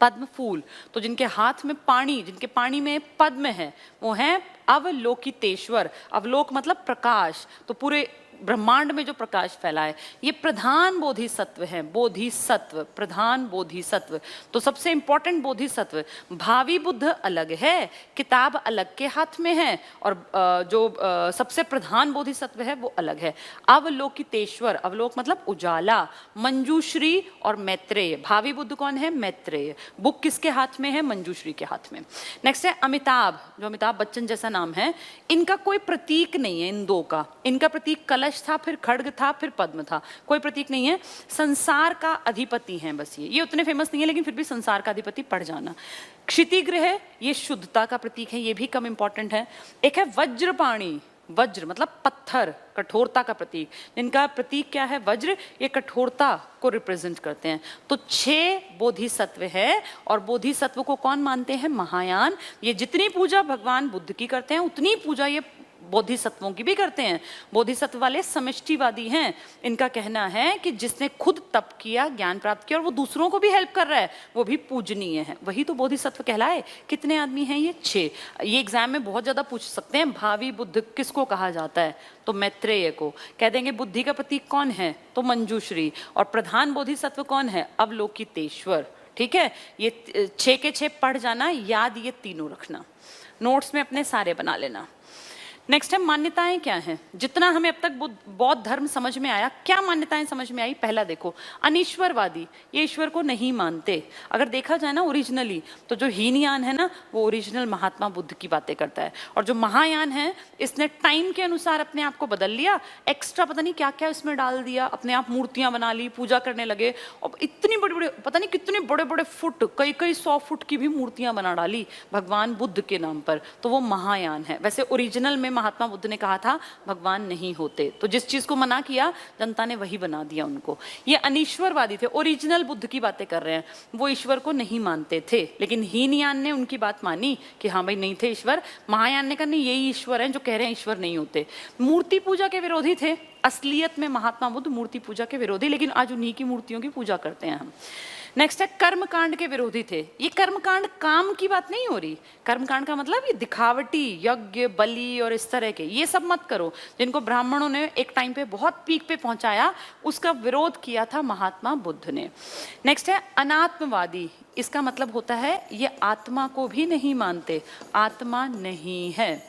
पद्म फूल, तो जिनके हाथ में पानी, जिनके पानी में पद्म है, वो है अवलोकितेश्वर। अवलोक मतलब प्रकाश, तो पूरे ब्रह्मांड में जो प्रकाश फैला है, ये प्रधान बोधिसत्व है। बोधिसत्व, प्रधान बोधिसत्व। तो सबसे इंपॉर्टेंट बोधिसत्व, भावी बुद्ध अलग है, किताब अलग के हाथ में है, और जो सबसे प्रधान बोधिसत्व है वो अलग है। अवलोकितेश्वर, अवलोक मतलब उजाला, मंजूश्री और मैत्रेय। भावी बुद्ध कौन है? मैत्रेय। बुक किसके हाथ में है? मंजूश्री के हाथ में। नेक्स्ट है अमिताभ, जो अमिताभ बच्चन जैसा नाम है। इनका कोई प्रतीक नहीं है, इन दो का। इनका प्रतीक कलश था, फिर खड्ग था, फिर पद्म था, कोई प्रतीक नहीं है। संसार का अधिपति हैं बस ये उतने फेमस नहीं है, लेकिन फिर भी संसार का अधिपति पढ़ जाना। क्षितिग्रह, ये शुद्धता का प्रतीक है, ये भी कम इंपॉर्टेंट है। एक है वज्रपाणी, वज्र मतलब पत्थर, कठोरता का प्रतीक। इनका प्रतीक क्या है? वज्र, ये कठोरता को रिप्रेजेंट करते हैं। तो 6 बोधिसत्व है, और बोधिसत्व को कौन मानते हैं? महायान। ये जितनी पूजा भगवान बुद्ध की करते हैं, उतनी पूजा ये बोधिसत्वों की भी करते हैं। बोधिसत्व वाले समष्टिवादी हैं। इनका कहना है कि जिसने खुद तप किया, ज्ञान प्राप्त किया, और वो दूसरों को भी हेल्प कर रहा है, वो भी पूजनीय है, वही तो बोधिसत्व कहलाए। कितने आदमी हैं ये? 6। ये एग्जाम में बहुत ज्यादा पूछ सकते हैं। भावी बुद्ध किसको कहा जाता है? तो मैत्रेय को। कह देंगे बुद्धि का प्रतीक कौन है? तो मंजूश्री। और प्रधान बोधिसत्व कौन है? अवलोकितेश्वर। ठीक है, ये 6 के 6 पढ़ जाना, याद ये तीनों रखना, नोट्स में अपने सारे बना लेना। नेक्स्ट है मान्यताएं क्या हैं। जितना हमें अब तक बौद्ध धर्म समझ में आया, क्या मान्यताएं समझ में आई? पहला देखो, अनीश्वरवादी, ये ईश्वर को नहीं मानते। अगर देखा जाए ना ओरिजिनली, तो जो हीनयान है ना, वो ओरिजिनल महात्मा बुद्ध की बातें करता है, और जो महायान है, इसने टाइम के अनुसार अपने आप को बदल लिया, एक्स्ट्रा पता नहीं क्या क्या इसमें डाल दिया, अपने आप मूर्तियां बना ली, पूजा करने लगे, और इतनी बड़ी बड़ी, पता नहीं कितने बड़े बड़े फुट, कई कई 100 फुट की भी मूर्तियां बना डाली भगवान बुद्ध के नाम पर। तो वो महायान है। वैसे ओरिजिनल में महात्मा बुद्ध ने कहा था भगवान नहीं होते, तो जिस चीज को मना किया जनता ने वही बना दिया उनको। ये अनीश्वरवादी थे, ओरिजिनल बुद्ध की बातें कर रहे हैं, वो ईश्वर को नहीं मानते थे, लेकिन हीनयान ने उनकी बात मानी कि हाँ भाई नहीं थे ईश्वर। महायान ने कहा नहीं, यही ईश्वर हैं जो कह रहे हैं ईश्वर नहीं होते। मूर्ति पूजा के विरोधी थे असलियत में महात्मा बुद्ध, मूर्ति पूजा के विरोधी, लेकिन आज उन्हीं की मूर्तियों की पूजा करते हैं हम। नेक्स्ट है कर्मकांड के विरोधी थे। ये कर्मकांड काम की बात नहीं हो रही, कर्मकांड का मतलब ये दिखावटी यज्ञ बलि और इस तरह के, ये सब मत करो। जिनको ब्राह्मणों ने एक टाइम पे बहुत पीक पे पहुंचाया, उसका विरोध किया था महात्मा बुद्ध ने। नेक्स्ट है अनात्मवादी। इसका मतलब होता है ये आत्मा को भी नहीं मानते, आत्मा नहीं है,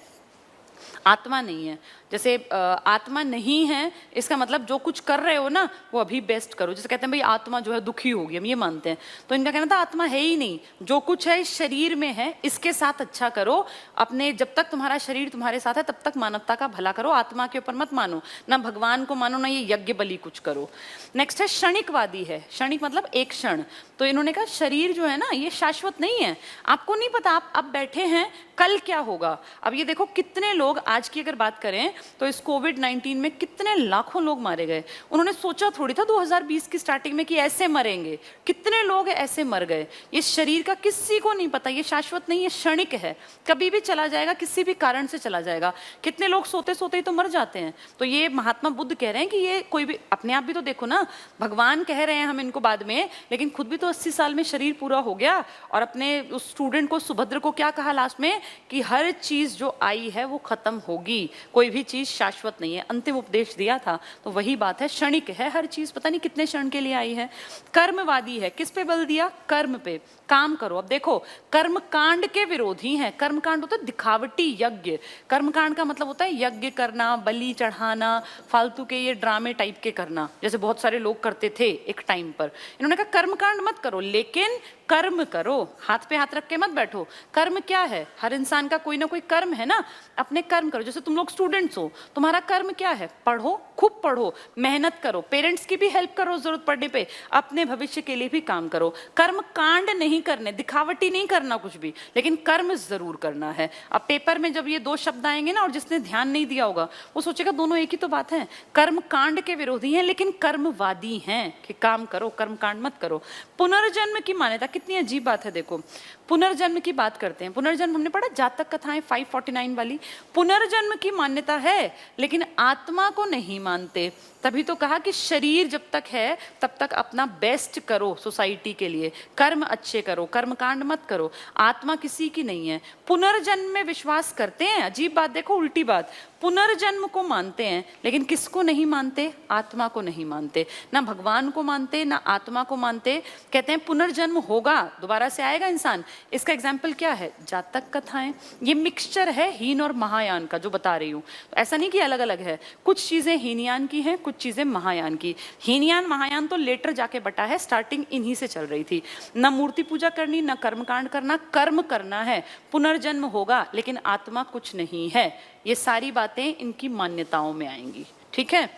आत्मा नहीं है। जैसे आत्मा नहीं है, इसका मतलब जो कुछ कर रहे हो ना वो अभी बेस्ट करो। जैसे कहते हैं भाई आत्मा जो है दुखी होगी, हम ये मानते हैं, तो इनका कहना था आत्मा है ही नहीं, जो कुछ है इस शरीर में है, इसके साथ अच्छा करो। अपने जब तक तुम्हारा शरीर तुम्हारे साथ है तब तक मानवता का भला करो, आत्मा के ऊपर मत मानो, ना भगवान को मानो, ना ये यज्ञ बलि कुछ करो। नेक्स्ट है क्षणिकवादी है। क्षणिक मतलब एक क्षण। तो इन्होंने कहा शरीर जो है ना ये शाश्वत नहीं है, आपको नहीं पता आप अब बैठे हैं कल क्या होगा। अब ये देखो कितने लोग, आज की अगर बात करें तो इस कोविड-19 में कितने लाखों लोग मारे गए। उन्होंने सोचा थोड़ी था 2020 की स्टार्टिंग में कि ऐसे मरेंगे, कितने लोग ऐसे मर गए। इस शरीर का किसी को नहीं पता, ये शाश्वत नहीं है, क्षणिक है, कभी भी चला जाएगा, किसी भी कारण से चला जाएगा। कितने लोग सोते सोते ही तो मर जाते हैं। तो ये महात्मा बुद्ध कह रहे हैं कि ये कोई भी, अपने आप भी तो देखो ना, भगवान कह रहे हैं हम इनको बाद में, लेकिन खुद भी तो 80 साल में शरीर पूरा हो गया। और अपने उस स्टूडेंट को, सुभद्र को क्या कहा लास्ट में, कि हर चीज जो आई है वो खत्म होगी, कोई भी चीज शाश्वत नहीं है, अंतिम उपदेश दिया था। तो वही बात है, क्षणिक है हर चीज, पता नहीं कितने क्षण के लिए आई है। कर्मवादी है, किस पे बल दिया? कर्म पे, काम करो। अब देखो कर्मकांड के विरोधी हैं। कर्मकांड होता है दिखावटी यज्ञ, कर्मकांड का मतलब होता है यज्ञ करना, बलि चढ़ाना, फालतू के ये ड्रामे टाइप के करना, जैसे बहुत सारे लोग करते थे एक टाइम पर। इन्होंने कहा कर्मकांड मत करो, लेकिन कर्म करो, हाथ पे हाथ रख के मत बैठो। कर्म क्या है? हर इंसान का कोई ना कोई कर्म है ना, अपने कर्म करो। जैसे तुम लोग स्टूडेंट्स हो, तुम्हारा कर्म क्या है? पढ़ो, खूब पढ़ो, मेहनत करो, पेरेंट्स की भी हेल्प करो जरूरत पड़ने पे, अपने भविष्य के लिए भी काम करो। कर्म कांड नहीं करने, दिखावटी नहीं करना कुछ भी, लेकिन कर्म जरूर करना है। अब पेपर में जब ये 2 शब्द आएंगे ना, और जिसने ध्यान नहीं दिया होगा वो सोचेगा दोनों एक ही तो बात है। कर्म कांड के विरोधी हैं, लेकिन कर्मवादी हैं कि काम करो, कर्म कांड मत करो। पुनर्जन्म की मान्यता, कितनी अजीब बात है। देखो पुनर्जन्म की बात करते हैं, पुनर्जन्म हमने पढ़ा जातक कथाएं 549 वाली, पुनर्जन्म की मान्यता है लेकिन आत्मा को नहीं मानते। तभी तो कहा कि शरीर जब तक है तब तक अपना बेस्ट करो सोसाइटी के लिए, कर्म अच्छे करो, कर्मकांड मत करो। आत्मा किसी की नहीं है। पुनर्जन्म में विश्वास करते हैं, अजीब बात देखो, उल्टी बात, पुनर्जन्म को मानते हैं लेकिन किसको नहीं मानते? आत्मा को नहीं मानते, ना भगवान को मानते ना आत्मा को मानते। कहते हैं पुनर्जन्म होगा, दोबारा से आएगा इंसान। इसका एग्जाम्पल क्या है? जातक कथाएं। ये मिक्सचर है हीन और महायान का जो बता रही हूँ। तो ऐसा नहीं कि अलग अलग है, कुछ चीजें हीनयान की हैं, कुछ चीजें महायान की। हीनयान महायान तो लेटर जाके बटा है, स्टार्टिंग इन्हीं से चल रही थी। ना मूर्ति पूजा करनी, ना कर्मकांड करना, कर्म करना है। पुनर्जन्म होगा लेकिन आत्मा कुछ नहीं है। ये सारी बातें इनकी मान्यताओं में आएंगी। ठीक है,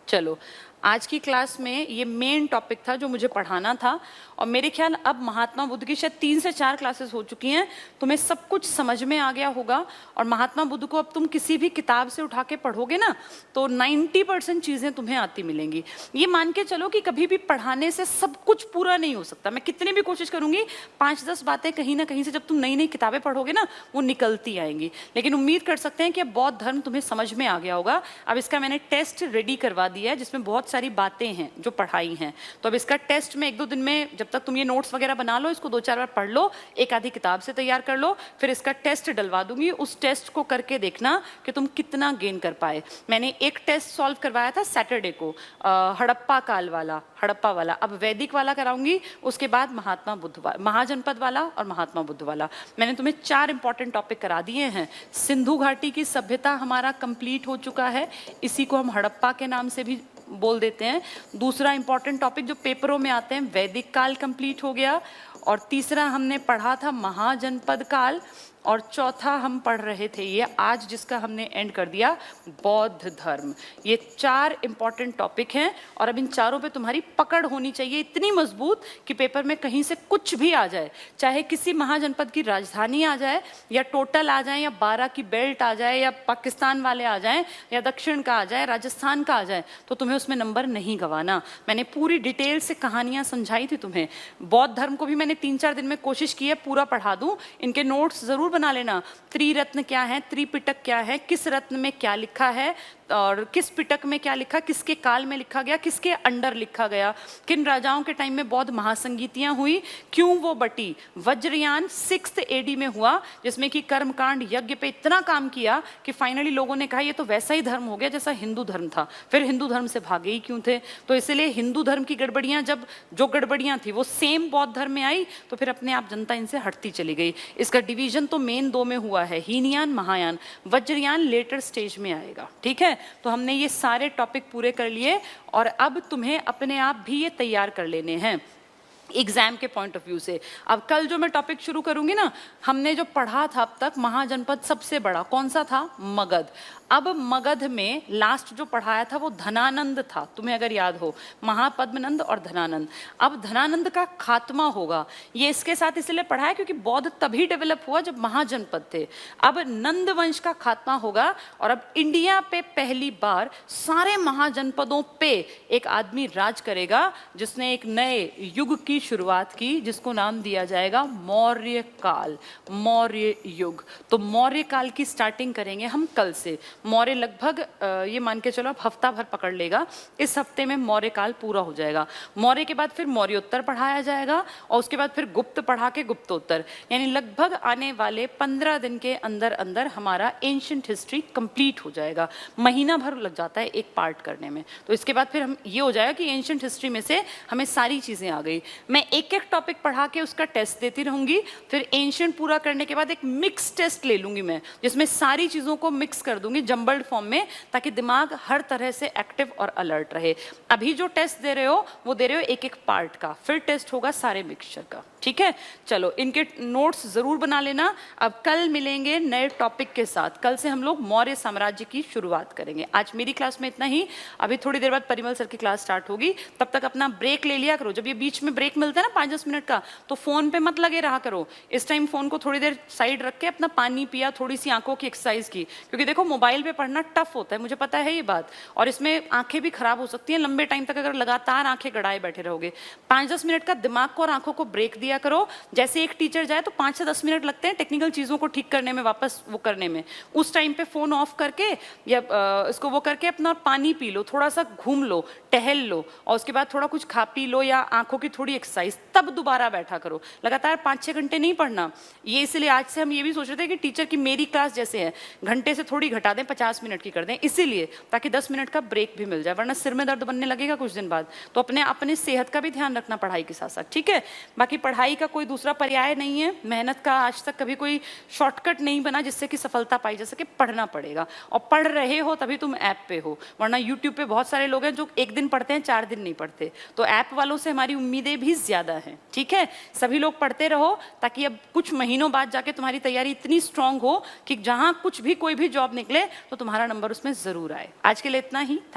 चलो आज की क्लास में ये मेन टॉपिक था जो मुझे पढ़ाना था। और मेरे ख्याल अब महात्मा बुद्ध की शायद 3 से 4 क्लासेस हो चुकी हैं, तुम्हें सब कुछ समझ में आ गया होगा। और महात्मा बुद्ध को अब तुम किसी भी किताब से उठा के पढ़ोगे ना तो 90% चीज़ें तुम्हें आती मिलेंगी। ये मान के चलो कि कभी भी पढ़ाने से सब कुछ पूरा नहीं हो सकता। मैं कितनी भी कोशिश करूंगी, 5-10 बातें कहीं ना कहीं से जब तुम नई नई किताबें पढ़ोगे ना वो निकलती आएंगी। लेकिन उम्मीद कर सकते हैं कि अब बौद्ध धर्म तुम्हें समझ में आ गया होगा। अब इसका मैंने टेस्ट रेडी करवा दिया है जिसमें बहुत सारी बातें हैं जो पढ़ाई हैं। तो अब इसका टेस्ट में 1-2 दिन में, जब तक तुम ये नोट्स वगैरह बना लो, इसको 2-4 बार पढ़ लो, एक आधी किताब से तैयार कर लो, फिर इसका टेस्ट डलवा दूंगी। उस टेस्ट को करके देखना कि तुम कितना गेन कर पाए। मैंने एक टेस्ट सॉल्व करवाया था सैटरडे को, हड़प्पा काल वाला, हड़प्पा वाला। अब वैदिक वाला कराऊंगी, उसके बाद महात्मा बुद्ध वाला, महाजनपद वाला और महात्मा बुद्ध वाला। मैंने तुम्हें 4 इंपॉर्टेंट टॉपिक करा दिए हैं। सिंधु घाटी की सभ्यता हमारा कंप्लीट हो चुका है, इसी को हम हड़प्पा के नाम से भी बोल देते हैं। दूसरा इंपॉर्टेंट टॉपिक जो पेपरों में आते हैं, वैदिक काल कंप्लीट हो गया। और तीसरा हमने पढ़ा था महाजनपद काल। और चौथा हम पढ़ रहे थे ये आज जिसका हमने एंड कर दिया, बौद्ध धर्म। ये 4 इंपॉर्टेंट टॉपिक हैं और अब इन चारों पे तुम्हारी पकड़ होनी चाहिए इतनी मजबूत कि पेपर में कहीं से कुछ भी आ जाए, चाहे किसी महाजनपद की राजधानी आ जाए या टोटल आ जाए या 12 की बेल्ट आ जाए या पाकिस्तान वाले आ जाए या दक्षिण का आ जाए, राजस्थान का आ जाए, तो तुम्हें उसमें नंबर नहीं गंवाना। मैंने पूरी डिटेल से कहानियां समझाई थी तुम्हें। बौद्ध धर्म को भी मैंने 3-4 दिन में कोशिश की है पूरा पढ़ा दूं। इनके नोट्स जरूर बना लेना। त्रिरत्न क्या है, त्रिपिटक क्या है, किस रत्न में क्या लिखा है और किस पिटक में क्या लिखा, किसके काल में लिखा गया, किसके अंडर लिखा गया, किन राजाओं के टाइम में बौद्ध महासंगीतियां हुई, क्यों वो बटी। वज्रयान 6th AD में हुआ जिसमें कि कर्मकांड यज्ञ पे इतना काम किया कि फाइनली लोगों ने कहा ये तो वैसा ही धर्म हो गया जैसा हिंदू धर्म था। फिर हिंदू धर्म से भागे ही क्यों थे? तो इसलिए हिंदू धर्म की गड़बड़ियां, जब जो गड़बड़ियां थी वो सेम बौद्ध धर्म में आई तो फिर अपने आप जनता इनसे हटती चली गई। इसका डिवीजन तो मेन 2 में हुआ है, हीनयान महायान। वज्रयान लेटर स्टेज में आएगा। ठीक है, तो हमने ये सारे टॉपिक पूरे कर लिए और अब तुम्हें अपने आप भी ये तैयार कर लेने हैं एग्जाम के पॉइंट ऑफ व्यू से। अब कल जो मैं टॉपिक शुरू करूंगी ना, हमने जो पढ़ा था अब तक, महाजनपद सबसे बड़ा कौन सा था? मगध। अब मगध में लास्ट जो पढ़ाया था वो धनानंद था, तुम्हें अगर याद हो, महापद्मनंद और धनानंद। अब धनानंद का खात्मा होगा। ये इसके साथ इसलिए पढ़ाया क्योंकि बौद्ध तभी डेवलप हुआ जब महाजनपद थे। अब नंद वंश का खात्मा होगा और अब इंडिया पे पहली बार सारे महाजनपदों पे एक आदमी राज करेगा जिसने एक नए युग की शुरुआत की जिसको नाम दिया जाएगा मौर्य काल, मौर्य युग। तो मौर्य काल की स्टार्टिंग करेंगे हम कल से। मौर्य लगभग ये मान के चलो अब हफ्ता भर पकड़ लेगा, इस हफ्ते में मौर्य काल पूरा हो जाएगा। मौर्य के बाद फिर मौर्योत्तर पढ़ाया जाएगा और उसके बाद फिर गुप्त पढ़ा के गुप्तोत्तर, यानी लगभग आने वाले 15 दिन के अंदर अंदर हमारा एंशिएंट हिस्ट्री कंप्लीट हो जाएगा। महीना भर लग जाता है एक पार्ट करने में। तो इसके बाद फिर हम ये हो जाएगा कि एंशिएंट हिस्ट्री में से हमें सारी चीजें आ गई। मैं एक एक टॉपिक पढ़ा के उसका टेस्ट देती रहूंगी। फिर एंशिएंट पूरा करने के बाद एक मिक्स टेस्ट ले लूंगी मैं, जिसमें सारी चीजों को मिक्स कर दूंगी जंबल्ड फॉर्म में, ताकि दिमाग हर तरह से एक्टिव और अलर्ट रहे। अभी जो टेस्ट दे रहे हो वो दे रहे हो एक एक पार्ट का, फिर टेस्ट होगा सारे मिक्सचर का। ठीक है, चलो इनके नोट्स जरूर बना लेना। अब कल मिलेंगे नए टॉपिक के साथ। कल से हम लोग मौर्य साम्राज्य की शुरुआत करेंगे। आज मेरी क्लास में इतना ही, अभी थोड़ी देर बाद परिमल सर की क्लास स्टार्ट होगी। तब तक अपना ब्रेक ले लिया करो। जब ये बीच में ब्रेक मिलता है ना 5-10 मिनट का, तो फोन पे मत लगे रहा करो। इस टाइम फोन को थोड़ी देर साइड रख के अपना पानी पिया, थोड़ी सी आंखों की एक्सरसाइज की, क्योंकि देखो मोबाइल पे पढ़ना टफ होता है, मुझे पता है ये बात, और इसमें आंखें भी खराब हो सकती हैं लंबे टाइम तक अगर लगातार आंखें गड़ाए बैठे रहोगे। 5-10 मिनट का दिमाग को और आंखों को ब्रेक दिया लिया करो। जैसे एक टीचर जाए तो 5 से 10 मिनट लगते हैं टेक्निकल चीज़ों को ठीक करने में, वापस वो करने में। उस टाइम पे फ़ोन ऑफ करके या इसको वो करके अपना पानी पी लो, थोड़ा सा घूम लो, टहल लो, और उसके बाद थोड़ा कुछ खा पी लो या आंखों की थोड़ी एक्सरसाइज, तब दोबारा बैठा करो। लगातार 5-6 घंटे नहीं पढ़ना। ये इसलिए आज से हम ये भी सोच रहे थे कि टीचर की मेरी क्लास जैसे है, घंटे से थोड़ी घटा दें, 50 मिनट की कर दें, इसीलिए ताकि 10 मिनट का ब्रेक भी मिल जाए, वरना सिर में दर्द बनने लगेगा कुछ दिन बाद। तो अपने सेहत का भी ध्यान रखना पढ़ाई के साथ साथ, ठीक है। बाकी पढ़ाई का कोई दूसरा पर्याय नहीं है, मेहनत का आज तक कभी कोई शॉर्टकट नहीं बना जिससे कि सफलता पाई जा सके। पढ़ना पड़ेगा, और पढ़ रहे हो तभी तुम ऐप पे हो, वरना यूट्यूब पे बहुत सारे लोग हैं जो एक दिन पढ़ते हैं, 4 दिन नहीं पढ़ते। तो ऐप वालों से हमारी उम्मीदें भी ज्यादा हैं, ठीक है। सभी लोग पढ़ते रहो, ताकि अब कुछ महीनों बाद जाके तुम्हारी तैयारी इतनी स्ट्रांग हो कि जहां कुछ भी कोई भी जॉब निकले तो तुम्हारा नंबर उसमें जरूर आए। आज के लिए इतना ही। थैंक